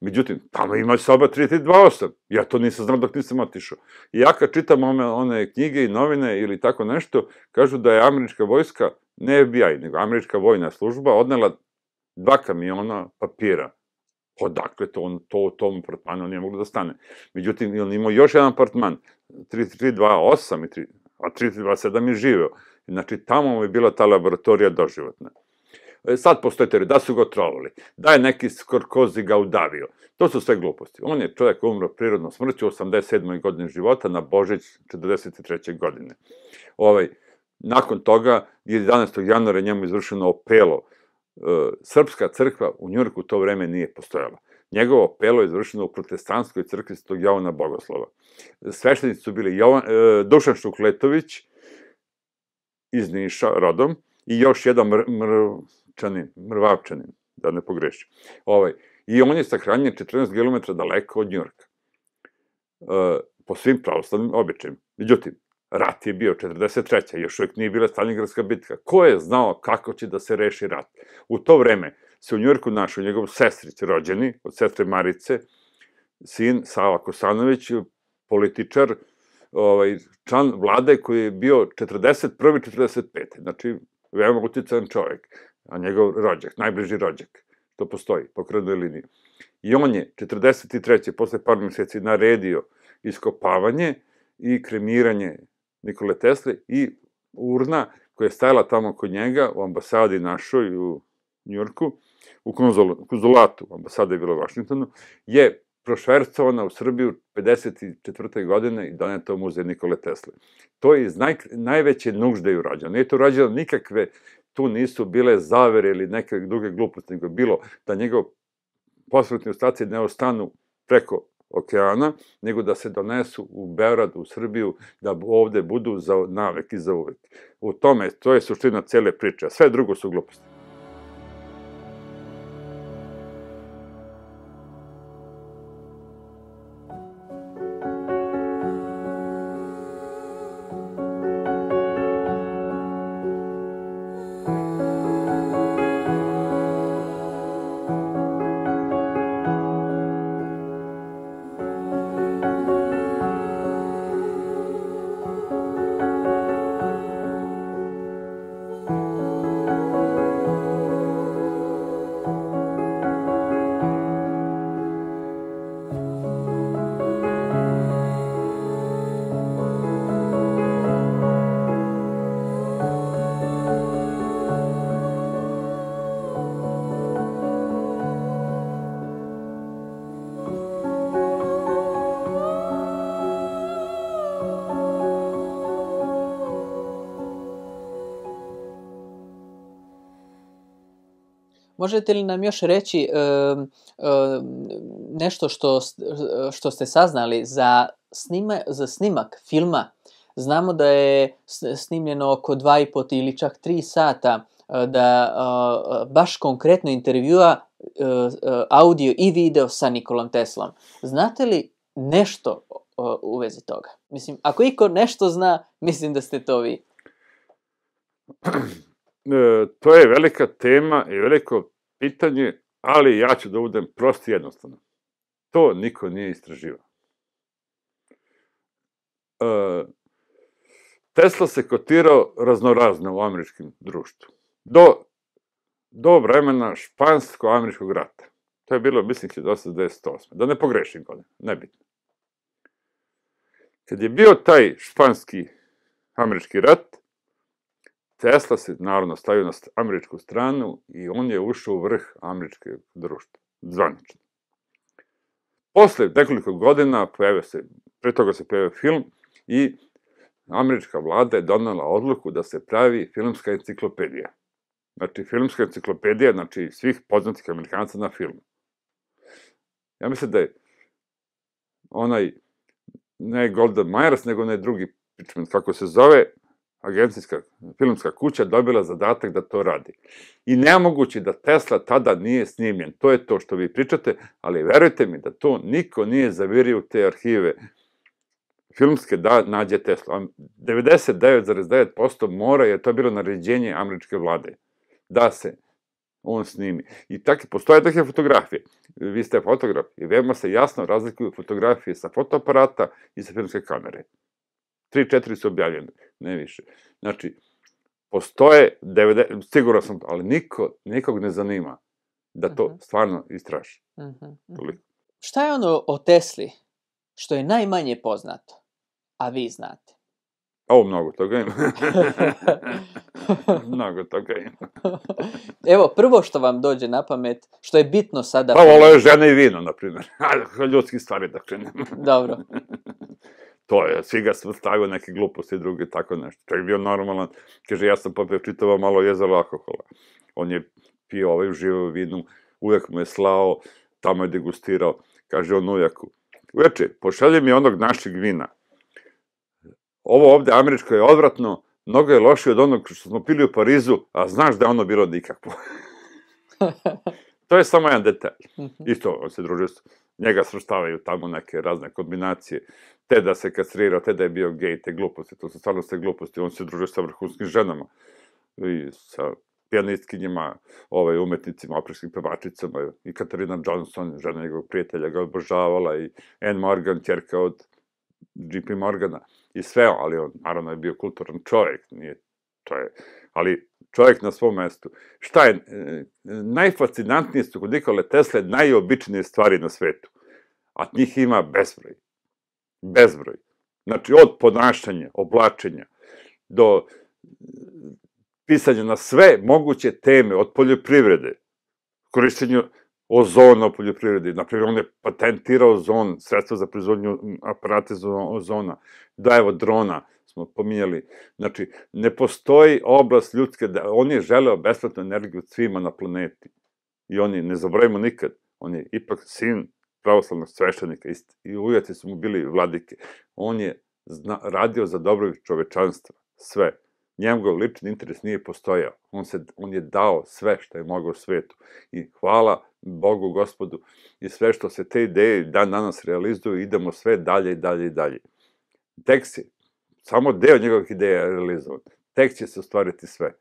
Speaker 1: Međutim, tamo ima soba 3328. Ja to nisam znao dok nisam otišao. I ja kad čitam one knjige i novine ili tako nešto, kažu da je američka vojska, ne FBI, nego američka vojna služba, odnela 2 kamiona papira. Odakle to u tom apartmanu nije moglo da stane. Međutim, on imao još jedan apartman, 3328, a 3327 je živeo. Znači, tamo je bila ta laboratorija doživotna. Sad postoje teorije, da su ga otrovali, da je neki Skorkozi ga udavio. To su sve gluposti. On je čovjek umro prirodnom smrću u 87. godini života, na Božić 43. godine. Nakon toga, 11. januara njemu izvršeno opelo. Srpska crkva u Njujorku u to vreme nije postojala. Njegovo opelo je izvršeno u protestantskoj crkvi Svetog Jovana Bogoslova. Sveštenici su bili Dušan Šukletović iz Niša, rodom, i još jedan mrvavčanin, da ne pogrešim. I on je sahranjen 14 km daleko od Njujorka. Po svim pravoslavnim običajima. Međutim, rat je bio 43. Još uvijek nije bila Stalingradska bitka. Ko je znao kako će da se reši rat? U to vreme se u Njujorku našao njegov sestrić rođeni, od sestre Marice, sin Sava Kosanović, političar, član vlade koji je bio 41. 45. Znači, veoma uticajan čovjek, a njegov rođak, najbliži rođak, to postoji po krvnoj liniji. I on je 43. posle par meseci naredio iskopavanje i kremiranje Nikole Tesle i urna koja je stajala tamo kod njega u ambasadi našoj u Njujorku, u konzulatu, ambasade je bilo u Vašingtonu, je prošvercovana u Srbiju 54. godine i doneta u muzej Nikole Tesle. To je iz najveće nužde urađeno. Nije to urađeno nikakve, tu nisu bile zavere ili neke druge gluposti, nego bilo da njegov posmrtni ostaci ne ostanu preko okeana, nego da se donesu u Beograd, u Srbiju, da ovde budu za navek i za uvek. U tome, to je suština cele priče, a sve drugo su gluposti.
Speaker 2: Možete li nam još reći nešto što ste saznali za snimak filma? Znamo da je snimljeno oko 2,5 ili čak 3 sata, da baš konkretno intervjua audio i video sa Nikolom Teslom. Znate li nešto u vezi toga? Mislim, ako iko nešto zna, mislim da ste to vi.
Speaker 1: To je velika tema i veliko pitanje, ali ja ću da budem prost i jednostavno. To niko nije istraživao. Tesla se kotirao raznorazno u američkim društvu. Do vremena špansko-američkog rata. To je bilo, mislim, 1898. Da ne pogrešim godine, nebitno. Kad je bio taj španski-američki rat, Tesla se, naravno, stavio na američku stranu i on je ušao u vrh američke društva, zvanično. Posle nekoliko godina, pre toga se pojavio film i američka vlada je donela odluku da se pravi filmska enciklopedija. Znači, filmska enciklopedija, znači, svih poznatih Amerikanaca na filmu. Ja mislim da je onaj, ne Golda Meir, nego onaj drugi pičmen, kako se zove, agencijska filmska kuća dobila zadatak da to radi. I nemoguće da Tesla tada nije snimljen. To je to što vi pričate, ali verujte mi da to niko nije zavirio u te arhive filmske da nađe Tesla. 99,9% mora, jer to je bilo naređenje američke vlade, da se on snimi. I postoje takve fotografije. Vi ste fotograf i veoma se jasno razlikuju fotografije sa fotoaparata i sa filmske kamere. 3-4 su objavljene, ne više. Znači, postoje, sigurno sam, ali nikog ne zanima da to stvarno istraži.
Speaker 2: Šta je ono o Tesli što je najmanje poznato, a vi znate?
Speaker 1: Mnogo toga ima. Mnogo toga ima.
Speaker 2: Evo, prvo što vam dođe na pamet, što je bitno sada...
Speaker 1: Volao je žena i vino, na primjer. Ljudski stvari da krenem.
Speaker 2: Dobro.
Speaker 1: To je, svi ga stavio neke gluposti i druge, tako nešto. Čak je bio normalan, kaže, ja sam popio čitavo malo jezero alkohola. On je pio uživao vinu, uvek mu je slao, tamo je degustirao, kaže on ujaku. Uveče, pošalje mi onog našeg vina. Ovo ovde američko je odvratno, mnogo je lošije od onog što smo pili u Parizu, a znaš da je ono bilo nikakvo. To je samo jedan detalj. Isto, on se družio, njega svrstavaju tamo neke razne kombinacije, te da se kastrira, te da je bio gej, te gluposti, to su stvarno sve gluposti. On se družio sa vrhunskim ženama i sa pijanistkinjima, umetnicima, operskim pevačicama, i Katarina Johnson, žena njegovog prijatelja, ga obožavala, i Anne Morgan, ćerka od J.P. Morgana, i sve, ali on, naravno, je bio kulturan čovjek, ali čovjek na svom mestu. Šta je, najfascinantnije su kod Nikole Tesle najobičnije stvari na svetu, a njih ima bezbroj. Bezbroj. Znači, od ponašanja, oblačenja, do pisanje na sve moguće teme, od poljoprivrede, korišćenju ozona u poljoprivredi. Naprimjer, on je patentirao ozon, sredstva za proizvodnju aparate za ozona, da evo drona smo pominjali. Znači, ne postoji oblast ljudske, on je želeo besplatnu energiju svima na planeti. I on je, ne zaboravimo nikad, on je ipak sin pravoslavnog sveštenika i ujeci su mu bili vladike. On je radio za dobrobit čovečanstva, sve. Njegov lični interes nije postojao. On je dao sve što je mogao svetu. I hvala Bogu, Gospodu, i sve što se te ideje dan danas realizuju, idemo sve dalje i dalje i dalje. Tek se, samo deo njegovih ideja je realizovan. Tek će se ostvariti sve.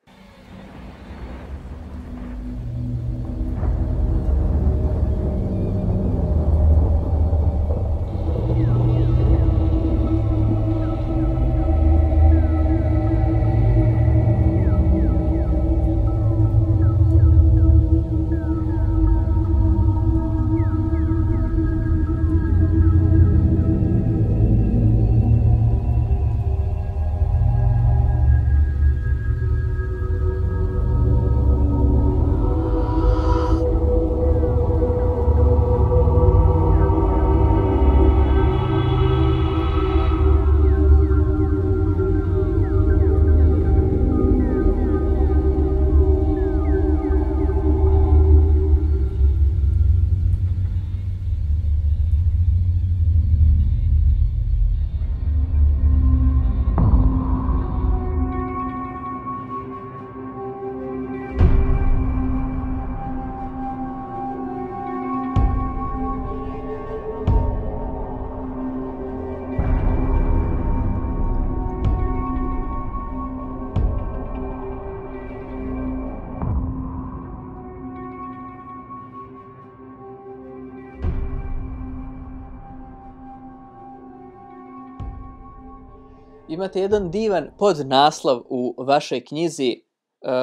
Speaker 2: Imate jedan divan podnaslov u vašoj knjizi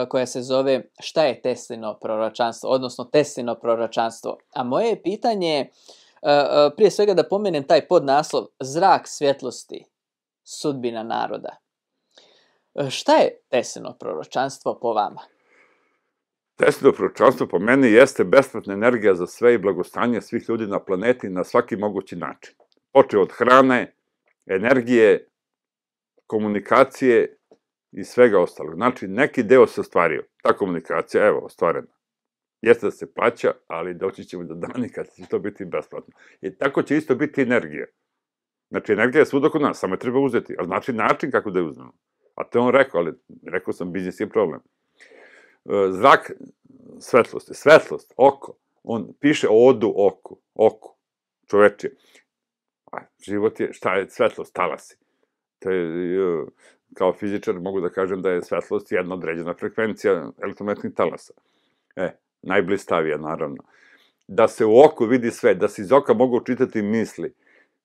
Speaker 2: koja se zove Šta je Teslino proročanstvo, odnosno Teslino proročanstvo. A moje pitanje je, prije svega da pomenem taj podnaslov, Zrak svjetlosti, sudbina naroda. Šta je Teslino proročanstvo po vama?
Speaker 1: Teslino proročanstvo po meni jeste besplatna energija za sve i blagostanje svih ljudi na planeti na svaki mogući način. Počeo od hrane, energije, komunikacije i svega ostalog. Znači, neki deo se ostvario. Ta komunikacija, evo, ostvarena. Jeste da se plaća, ali doći ćemo do dana kad će to biti besplatno. I tako će isto biti energija. Znači, energija je svuda kod nas, samo je treba uzeti. Ali znači način kako da je uzmemo. A to je on rekao, ali rekao sam, biznis je problem. Zrak svetlosti, svetlost, oko. On piše odu oku, čoveče. Život je, šta je svetlost, talasi. To je, kao fizičar mogu da kažem da je svetlost jedna određena frekvencija elektromagnetnih talasa. Najblistavija, naravno. Da se u oku vidi sve, da se iz oka mogu čitati misli,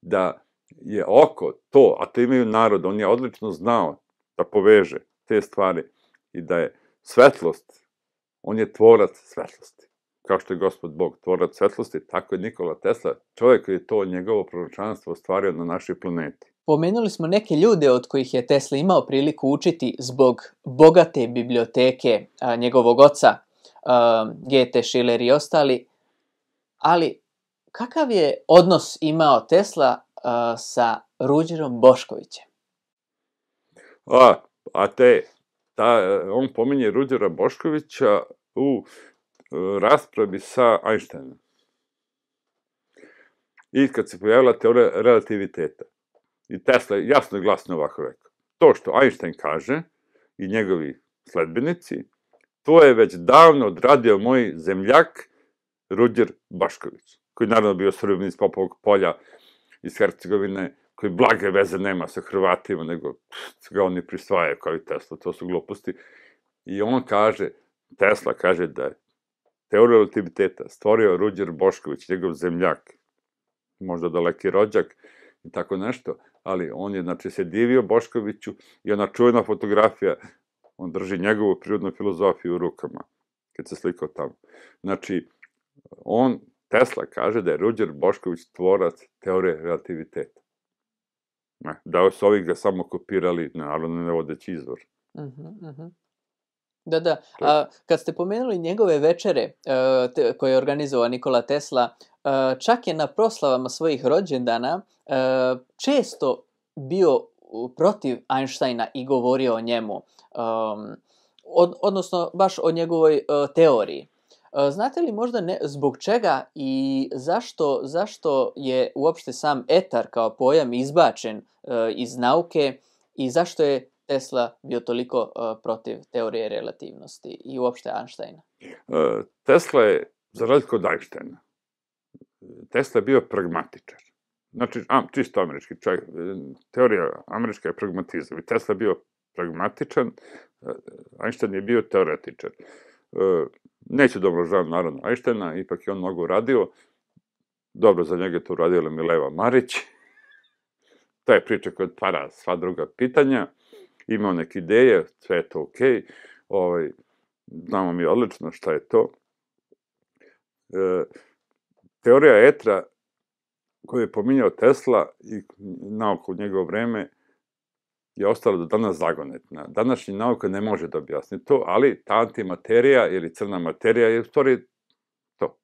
Speaker 1: da je oko to, a to imaju narod, on je odlično znao da poveže te stvari i da je svetlost, on je tvorac svetlosti. Kao što je Gospod Bog tvorac svetlosti, tako je Nikola Tesla, čovjek koji je to njegovo proročanstvo ostvario na našoj planeti.
Speaker 2: Pomenuli smo neke ljude od kojih je Tesla imao priliku učiti zbog bogate biblioteke njegovog oca, Goethe, Schiller i ostali, ali kakav je odnos imao Tesla sa Ruđerom Boškovićem?
Speaker 1: On pominje Ruđera Boškovića u raspravi sa Einsteinom. I kad se pojavila teorija relativiteta. I Tesla je jasno i glasno ovako rekao. To što Einstein kaže i njegovi sledbenici, to je već davno odradio moj zemljak Ruđer Bošković, koji naravno bio Srbin iz Popovog polja, iz Hercegovine, koji blage veze nema sa Hrvatima, nego ga oni prisvajaju kao i Tesla, to su gluposti. I on kaže, Tesla kaže da je teoriju relativiteta stvorio Ruđer Bošković, njegov zemljak, možda daleki rođak i tako nešto, ali on je, znači, se divio Boškoviću i ona čuvena fotografija, on drži njegovu prirodnu filozofiju u rukama, kad se slikao tamo. Znači, Tesla kaže da je Ruđer Bošković tvorac teorije relativiteta. Da su ovi ga samo kopirali, naravno ne vodeći izvor.
Speaker 2: Da. A kad ste pomenuli njegove večere koje je organizovao Nikola Tesla, čak je na proslavama svojih rođendana često bio protiv Einsteina i govorio o njemu. Odnosno baš o njegovoj teoriji. Znate li možda zbog čega i zašto je uopšte sam etar kao pojam izbačen iz nauke i zašto je Tesla bio toliko protiv teorije relativnosti i uopšte Einsteina?
Speaker 1: Tesla je, za razliku od Einsteina, Tesla je bio pragmatičar. Znači, čisto američki čovjek, teorija američka je pragmatizam i Tesla je bio pragmatičan, Einstein je bio teoretičar. Neću dobro žalim, naravno, Einsteina, ipak je on mnogo uradio. Dobro, za njega je to uradila Mileva Marić. To je priča koja otvara sva druga pitanja. Imao neke ideje, sve je to okej. Znamo mi odlično šta je to. Teorija etra koju je pominjao Tesla i nauka u njegovo vreme je ostala do danas zagonetna. Današnja nauka ne može da objasni to, ali ta antimaterija ili crna materija je u stvari to.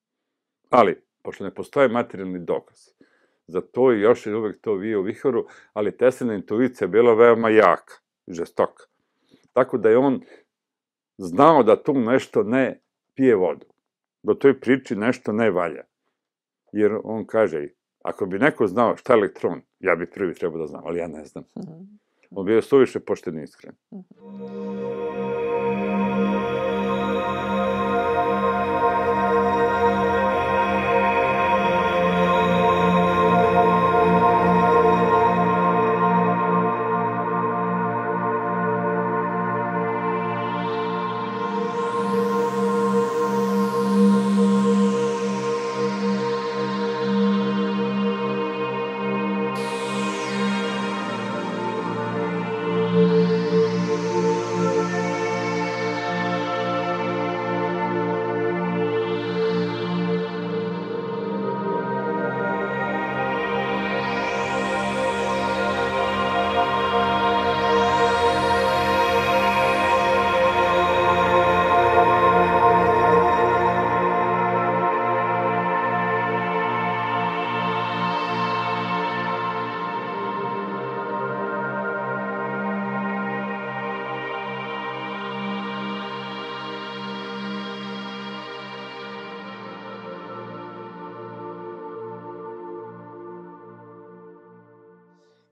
Speaker 1: Ali, pošto ne postoje materijalni dokaz za to i još je uvek to vije u vihoru, ali Teslina intuicija je bila veoma jaka i žestoka. Tako da je on znao da tu nešto ne pije vodu, da u toj priči nešto ne valja. Jer on kaže, ako bi neko znao šta je elektron, ja bi prvi trebao da znam, ali ja ne znam. On bio suviše pošten i iskren.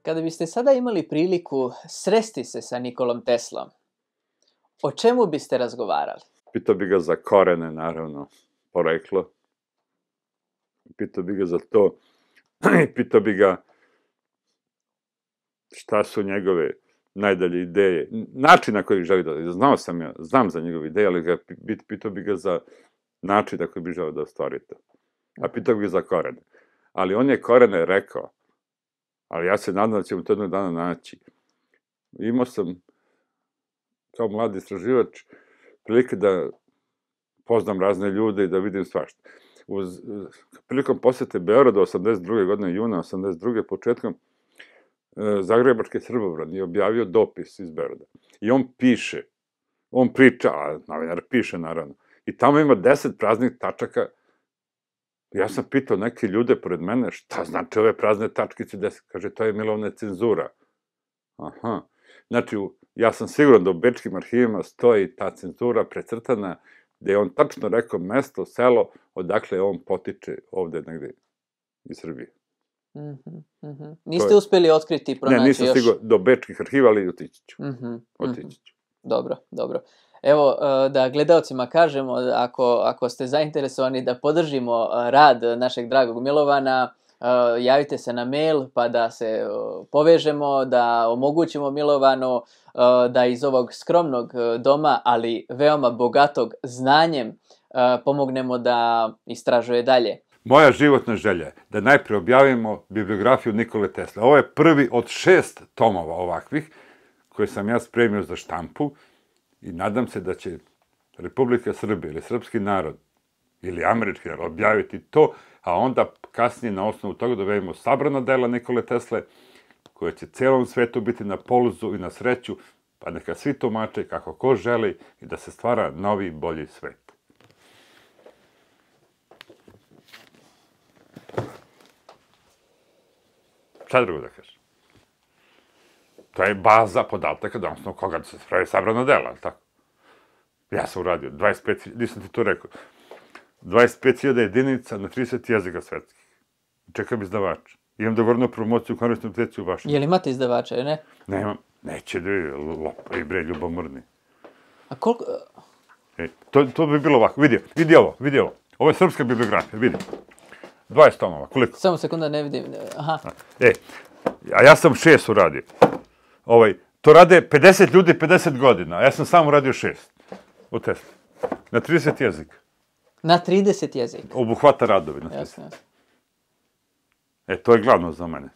Speaker 2: Kada biste sada imali priliku sresti se sa Nikolom Teslom, o čemu biste razgovarali?
Speaker 1: Pitao bi ga za korene, naravno, poreklo. Pitao bi ga za to. Pitao bi ga šta su njegove najdalje ideje. Način na koji želi da... Znam za njegove ideje, ali pitao bi ga za način na koji bi želeo da ostvari to. A pitao bi ga za korene. Ali on je korene rekao. Ali ja se nadam da ćemo to jednog dana naći. Imao sam, kao mladi istraživač, prilike da poznam razne ljude i da vidim svašta. Prilikom posete Beograda 82. godine, juna 82. početkom, Zagrebački Srbobran je objavio dopis iz Beograda. I on priča, a novinar piše naravno, i tamo ima 10 praznih tačaka. Ja sam pitao neke ljude pored mene, šta znači ove prazne tačkice 10? Kaže, to je milovna cenzura. Aha. Znači, ja sam siguran da u bečkim arhivima stoji ta cenzura precrtana, gde je on tačno rekao mesto, selo, odakle on potiče ovde negde iz Srbije.
Speaker 2: Niste uspeli otkriti i pronaći još?
Speaker 1: Ne, nisam siguran do bečkih arhiva, ali otići ću.
Speaker 2: Dobro. Evo, da gledalcima kažemo, ako ste zainteresovani da podržimo rad našeg dragog Milovana, javite se na mail pa da se povežemo, da omogućimo Milovanu da iz ovog skromnog doma, ali veoma bogatog znanjem, pomognemo da istražuje dalje.
Speaker 1: Moja životna želja je da najpre objavimo bibliografiju Nikole Tesle. Ovo je prvi od 6 tomova ovakvih koje sam ja spremio za štampu i nadam se da će Republika Srbija ili srpski narod ili američki narod objaviti to, a onda kasnije na osnovu toga dovedemo sabrana dela Nikole Tesle, koje će celom svetu biti na poluzu i na sreću pa neka svi tumače kako ko želi i da se stvara novi, bolji svet. Šta drugo da kažem? To je baza podataka, odnosno koga da se spravi sabrano dela, ali tako? Ja sam uradio 25, nisam ti to rekao, 25.000 jedinica na 30 jezika svetskih. Čekam izdavača. Imam dogovornu promociju, korisnu aplikaciju u Vašingtonu.
Speaker 2: Je li imate izdavača, ili ne?
Speaker 1: Nemam. Neće da je lopa i bre, ljubomorni.
Speaker 2: A koliko...
Speaker 1: To bi bilo ovako. Vidi ovo. Ovo je srpska bibliografija, vidi. 20 tomova, koliko?
Speaker 2: Samo sekunda, ne vidim. Aha.
Speaker 1: A ja sam 6 uradio. To rade 50 ljudi 50 godina, a ja sam sam uradio 6. U Tesli. Na 30 jezika.
Speaker 2: Na 30 jezika?
Speaker 1: Obuhvata radovi na 30.
Speaker 2: Jasno.
Speaker 1: To je glavno za mene.